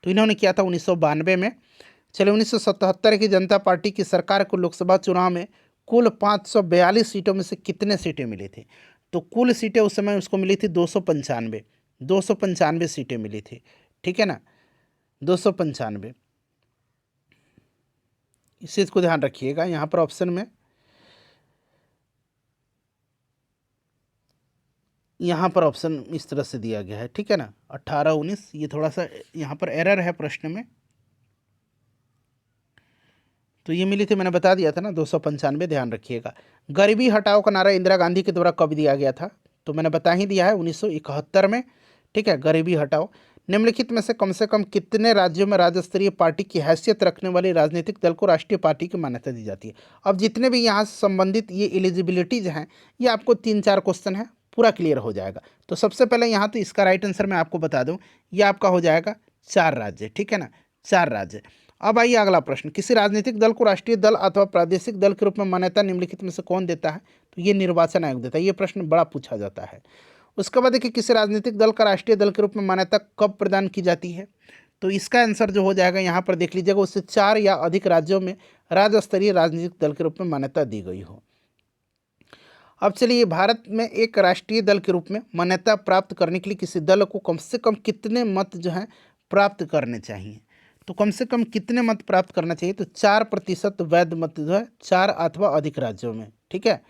तो इन्होंने किया था 1992 में। चलिए 1977 की जनता पार्टी की सरकार को लोकसभा चुनाव में कुल 542 सीटों में से कितने सीटें मिली थी? तो कुल सीटें उस समय उसको मिली थी 295 सीटें मिली थी, ठीक है ना, 295। इस चीज़ को ध्यान रखिएगा। यहाँ पर ऑप्शन में यहाँ पर ऑप्शन इस तरह से दिया गया है, ठीक है ना, 18 19। ये थोड़ा सा यहाँ पर एरर है प्रश्न में। तो ये मिली थी, मैंने बता दिया था ना, 295, ध्यान रखिएगा। गरीबी हटाओ का नारा इंदिरा गांधी के द्वारा कब दिया गया था? तो मैंने बता ही दिया है, 1971 में, ठीक है, गरीबी हटाओ। निम्नलिखित में से कम कितने राज्यों में राज्य स्तरीय पार्टी की हैसियत रखने वाले राजनीतिक दल को राष्ट्रीय पार्टी की मान्यता दी जाती है? अब जितने भी यहाँ से संबंधित ये एलिजिबिलिटीज हैं, ये आपको 3-4 क्वेश्चन है, पूरा क्लियर हो जाएगा। तो सबसे पहले यहाँ तो इसका राइट आंसर मैं आपको बता दूँ, ये आपका हो जाएगा 4 राज्य, ठीक है ना, 4 राज्य। अब आइए अगला प्रश्न, किसी राजनीतिक दल को राष्ट्रीय दल अथवा प्रादेशिक दल के रूप में मान्यता निम्नलिखित में से कौन देता है? तो ये निर्वाचन आयोग देता है। ये प्रश्न बड़ा पूछा जाता है। उसके बाद देखिए, किसी राजनीतिक दल का राष्ट्रीय दल के रूप में मान्यता कब प्रदान की जाती है? तो इसका आंसर जो हो जाएगा यहाँ पर देख लीजिएगा, उससे 4 या अधिक राज्यों में राज्य स्तरीय राजनीतिक दल के रूप में मान्यता दी गई हो। अब चलिए, भारत में एक राष्ट्रीय दल के रूप में मान्यता प्राप्त करने के लिए किसी दल को कम से कम कितने मत जो हैं प्राप्त करने चाहिए? तो कम से कम कितने मत प्राप्त करना चाहिए? तो 4% वैध मत जो है 4 अथवा अधिक राज्यों में, ठीक है।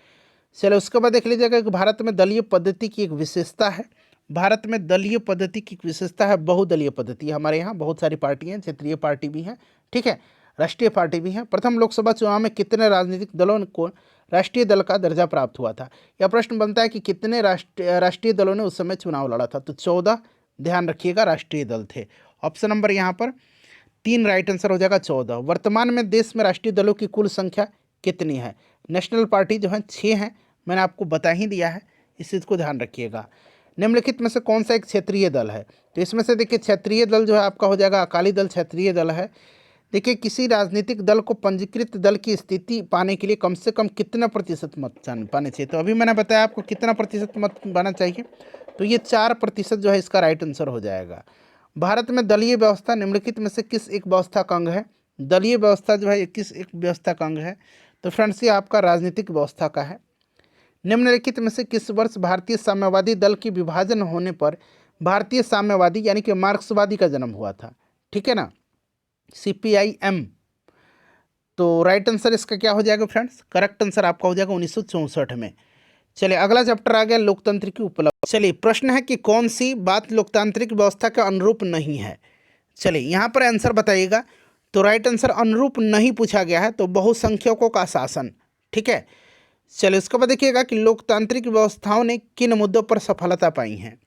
चलो उसके बाद देख लीजिएगा कि भारत में दलीय पद्धति की एक विशेषता है। भारत में दलीय पद्धति की विशेषता है बहुदलीय पद्धति। हमारे यहाँ बहुत सारी पार्टियाँ हैं, क्षेत्रीय पार्टी भी हैं, ठीक है, राष्ट्रीय पार्टी भी हैं। प्रथम लोकसभा चुनाव में कितने राजनीतिक दलों को राष्ट्रीय दल का दर्जा प्राप्त हुआ था? यह प्रश्न बनता है कि कितने राष्ट्रीय दलों ने उस समय चुनाव लड़ा था? तो 14, ध्यान रखिएगा, राष्ट्रीय दल थे। ऑप्शन नंबर यहाँ पर 3 राइट आंसर हो जाएगा, 14। वर्तमान में देश में राष्ट्रीय दलों की कुल संख्या कितनी है? नेशनल पार्टी जो है 6 हैं, मैंने आपको बता ही दिया है, इस चीज़ को ध्यान रखिएगा। निम्नलिखित में से कौन सा एक क्षेत्रीय दल है? तो इसमें से देखिए क्षेत्रीय दल जो है आपका हो जाएगा अकाली दल क्षेत्रीय दल है। देखिए, किसी राजनीतिक दल को पंजीकृत दल की स्थिति पाने के लिए कम से कम कितना प्रतिशत मत पाने चाहिए? तो अभी मैंने बताया आपको कितना प्रतिशत मत पाना चाहिए, तो ये 4% जो है इसका राइट आंसर हो जाएगा। भारत में दलीय व्यवस्था निम्नलिखित में से किस एक व्यवस्था का अंग है? दलीय व्यवस्था जो है ये किस एक व्यवस्था का अंग है? तो फ्रेंड्स ये आपका राजनीतिक व्यवस्था का है। निम्नलिखित में से किस वर्ष भारतीय साम्यवादी दल की विभाजन होने पर भारतीय साम्यवादी यानी कि मार्क्सवादी का जन्म हुआ था? ठीक है ना, CPIM। तो राइट आंसर इसका क्या हो जाएगा फ्रेंड्स? करेक्ट आंसर आपका हो जाएगा 1964 में। चलिए अगला चैप्टर आ गया लोकतंत्र की उपलब्धि। चलिए प्रश्न है कि कौन सी बात लोकतांत्रिक व्यवस्था के अनुरूप नहीं है? चलिए यहाँ पर आंसर बताइएगा। तो राइट आंसर अनुरूप नहीं पूछा गया है, तो बहुसंख्यकों का शासन। ठीक है, चलिए उसके बाद देखिएगा कि लोकतांत्रिक व्यवस्थाओं ने किन मुद्दों पर सफलता पाई है।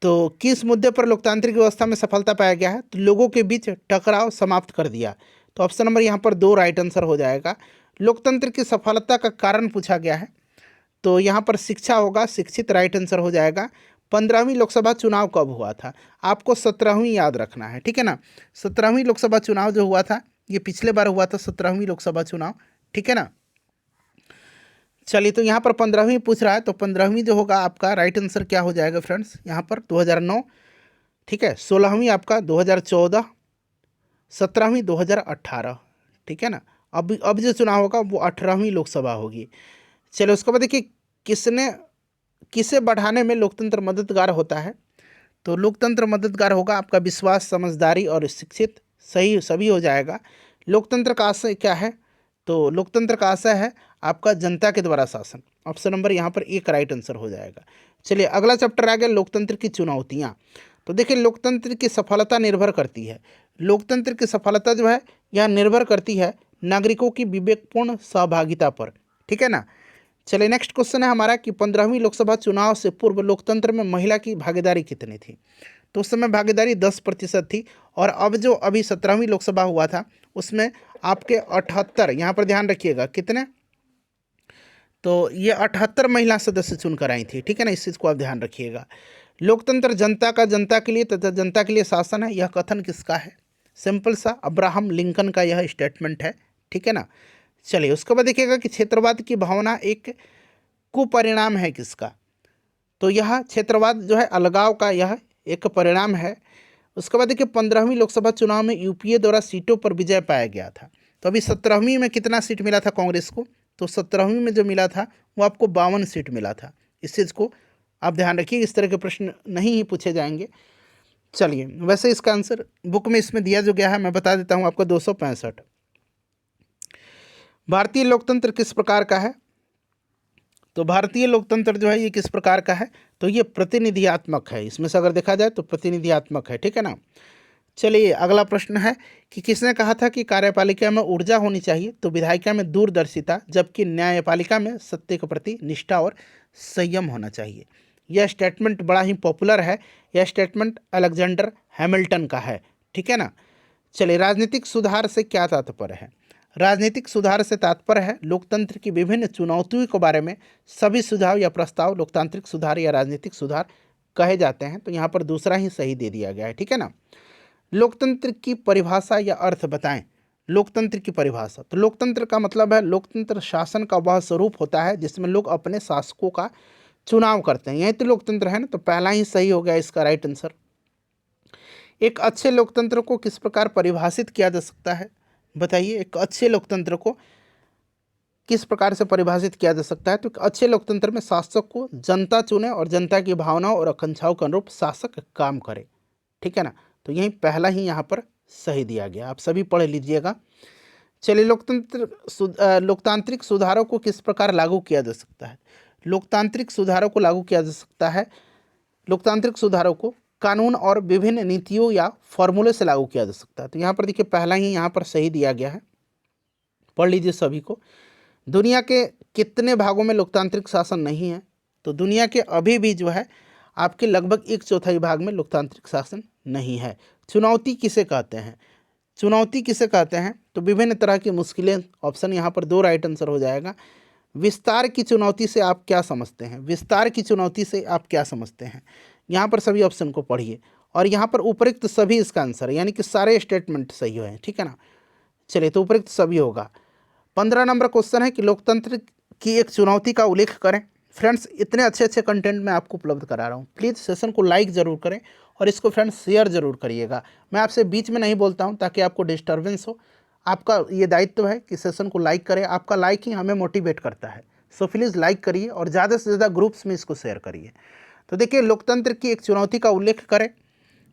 तो किस मुद्दे पर लोकतांत्रिक व्यवस्था में सफलता पाया गया है? तो लोगों के बीच टकराव समाप्त कर दिया। तो ऑप्शन नंबर यहाँ पर 2 राइट आंसर हो जाएगा। लोकतंत्र की सफलता का कारण पूछा गया है, तो यहाँ पर शिक्षा होगा, शिक्षित राइट आंसर हो जाएगा। 15वीं लोकसभा चुनाव कब हुआ था? आपको 17वीं याद रखना है, ठीक है ना। 17वीं लोकसभा चुनाव जो हुआ था ये पिछले बार हुआ था, 17वीं लोकसभा चुनाव, ठीक है ना। चलिए तो यहाँ पर 15वीं पूछ रहा है, तो 15वीं जो होगा आपका राइट आंसर क्या हो जाएगा फ्रेंड्स? यहाँ पर 2009, ठीक है। 16वीं आपका 2014, 17वीं 2018, ठीक है ना। अब जो चुनाव होगा वो 18वीं लोकसभा होगी। चलो उसके बाद देखिए किसे बढ़ाने में लोकतंत्र मददगार होता है? तो लोकतंत्र मददगार होगा आपका विश्वास, समझदारी और शिक्षित, सही सभी हो जाएगा। लोकतंत्र का आशय क्या है? तो लोकतंत्र का आशय है आपका जनता के द्वारा शासन। ऑप्शन नंबर यहाँ पर 1 राइट आंसर हो जाएगा। चलिए अगला चैप्टर आ गया लोकतंत्र की चुनौतियाँ। तो देखिए लोकतंत्र की सफलता निर्भर करती है, लोकतंत्र की सफलता जो है यह निर्भर करती है नागरिकों की विवेकपूर्ण सहभागिता पर, ठीक है ना। चलिए नेक्स्ट क्वेश्चन है हमारा कि 15वीं लोकसभा चुनाव से पूर्व लोकतंत्र में महिला की भागीदारी कितनी थी? तो उस समय भागीदारी 10% थी, और अब जो अभी 17वीं लोकसभा हुआ था उसमें आपके 78, यहाँ पर ध्यान रखिएगा कितने, तो ये 78 महिला सदस्य चुनकर आई थी, ठीक है ना। इस चीज़ को आप ध्यान रखिएगा। लोकतंत्र जनता का जनता के लिए तथा जनता के लिए शासन है, यह कथन किसका है? सिंपल सा अब्राहम लिंकन का यह स्टेटमेंट है, ठीक है ना। चलिए उसके बाद देखिएगा कि क्षेत्रवाद की भावना एक कुपरिणाम है किसका? तो यह क्षेत्रवाद जो है अलगाव का यह एक परिणाम है। उसके बाद देखिए 15वीं लोकसभा चुनाव में यूपीए द्वारा सीटों पर विजय पाया गया था। तो अभी 17वीं में कितना सीट मिला था कांग्रेस को? तो 17वीं में जो मिला था वो आपको 52 सीट मिला था। इस चीज़ को आप ध्यान रखिए, इस तरह के प्रश्न नहीं ही पूछे जाएंगे। चलिए वैसे इसका आंसर बुक में इसमें दिया जो गया है मैं बता देता हूँ आपको, 265। भारतीय लोकतंत्र किस प्रकार का है? तो भारतीय लोकतंत्र जो है ये किस प्रकार का है? तो ये प्रतिनिधियात्मक है। इसमें से अगर देखा जाए तो प्रतिनिधियात्मक है, ठीक है ना। चलिए अगला प्रश्न है कि किसने कहा था कि कार्यपालिका में ऊर्जा होनी चाहिए? तो विधायिका में दूरदर्शिता, जबकि न्यायपालिका में सत्य के प्रति निष्ठा और संयम होना चाहिए। यह स्टेटमेंट बड़ा ही पॉपुलर है, यह स्टेटमेंट अलेक्जेंडर हैमिल्टन का है, ठीक है ना। चलिए राजनीतिक सुधार से क्या तात्पर्य है? राजनीतिक सुधार से तात्पर्य है लोकतंत्र की विभिन्न चुनौतियों के बारे में सभी सुझाव या प्रस्ताव लोकतांत्रिक सुधार या राजनीतिक सुधार कहे जाते हैं। तो यहाँ पर दूसरा ही सही दे दिया गया है, ठीक है ना। लोकतंत्र की परिभाषा या अर्थ बताएं। लोकतंत्र की परिभाषा, तो लोकतंत्र का मतलब है लोकतंत्र शासन का वह स्वरूप होता है जिसमें लोग अपने शासकों का चुनाव करते हैं, यही तो लोकतंत्र है ना। तो पहला ही सही हो गया इसका राइट आंसर। एक अच्छे लोकतंत्र को किस प्रकार परिभाषित किया जा सकता है? बताइए, एक अच्छे लोकतंत्र को किस प्रकार से परिभाषित किया जा सकता है? तो एक अच्छे लोकतंत्र में शासक को जनता चुने और जनता की भावनाओं और आकांक्षाओं के अनुरूप शासक काम करे, ठीक है ना। तो यही पहला ही यहाँ पर सही दिया गया, आप सभी पढ़ लीजिएगा। चलिए लोकतांत्रिक सुधारों को किस प्रकार लागू किया जा सकता है? लोकतांत्रिक सुधारों को लागू किया जा सकता है, लोकतांत्रिक सुधारों को कानून और विभिन्न नीतियों या फॉर्मूले से लागू किया जा सकता है। तो यहाँ पर देखिए पहला ही यहाँ पर सही दिया गया है, पढ़ लीजिए सभी को। दुनिया के कितने भागों में लोकतांत्रिक शासन नहीं है? तो दुनिया के अभी भी जो है आपके लगभग 1/4 भाग में लोकतांत्रिक शासन नहीं है। चुनौती किसे कहते हैं? चुनौती किसे कहते हैं? तो विभिन्न तरह की मुश्किलें, ऑप्शन यहाँ पर 2 राइट आंसर हो जाएगा। विस्तार की चुनौती से आप क्या समझते हैं? विस्तार की चुनौती से आप क्या समझते हैं? यहाँ पर सभी ऑप्शन को पढ़िए, और यहाँ पर उपरोक्त सभी इसका आंसर है, यानी कि सारे स्टेटमेंट सही हुए हैं, ठीक है ना। चलिए तो उपरोक्त सभी होगा। 15 नंबर क्वेश्चन है कि लोकतंत्र की एक चुनौती का उल्लेख करें। फ्रेंड्स इतने अच्छे अच्छे कंटेंट मैं आपको उपलब्ध करा रहा हूँ। प्लीज़ सेशन को लाइक ज़रूर करें और इसको फ्रेंड्स शेयर ज़रूर करिएगा। मैं आपसे बीच में नहीं बोलता हूँ ताकि आपको डिस्टर्बेंस हो। आपका ये दायित्व है कि सेशन को लाइक करें। आपका लाइक ही हमें मोटिवेट करता है। सो प्लीज़ लाइक करिए और ज़्यादा से ज़्यादा ग्रुप्स में इसको शेयर करिए। तो देखिए, लोकतंत्र की एक चुनौती का उल्लेख करें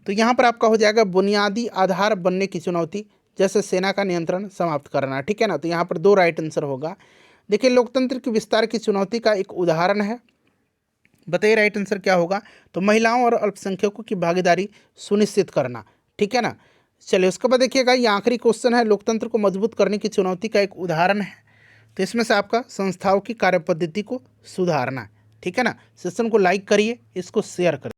तो यहाँ पर आपका हो जाएगा बुनियादी आधार बनने की चुनौती, जैसे सेना का नियंत्रण समाप्त करना। ठीक है ना, तो यहाँ पर 2 राइट आंसर होगा। देखिए, लोकतंत्र के विस्तार की चुनौती का एक उदाहरण है। बताइए राइट आंसर क्या होगा। तो महिलाओं और अल्पसंख्यकों की भागीदारी सुनिश्चित करना। ठीक है ना। चलिए उसके बाद देखिएगा, ये आखिरी क्वेश्चन है, लोकतंत्र को मजबूत करने की चुनौती का एक उदाहरण है। तो इसमें से आपका संस्थाओं की कार्यपद्धति को सुधारना। ठीक है ना। सेशन को लाइक करिए, इसको शेयर करिए।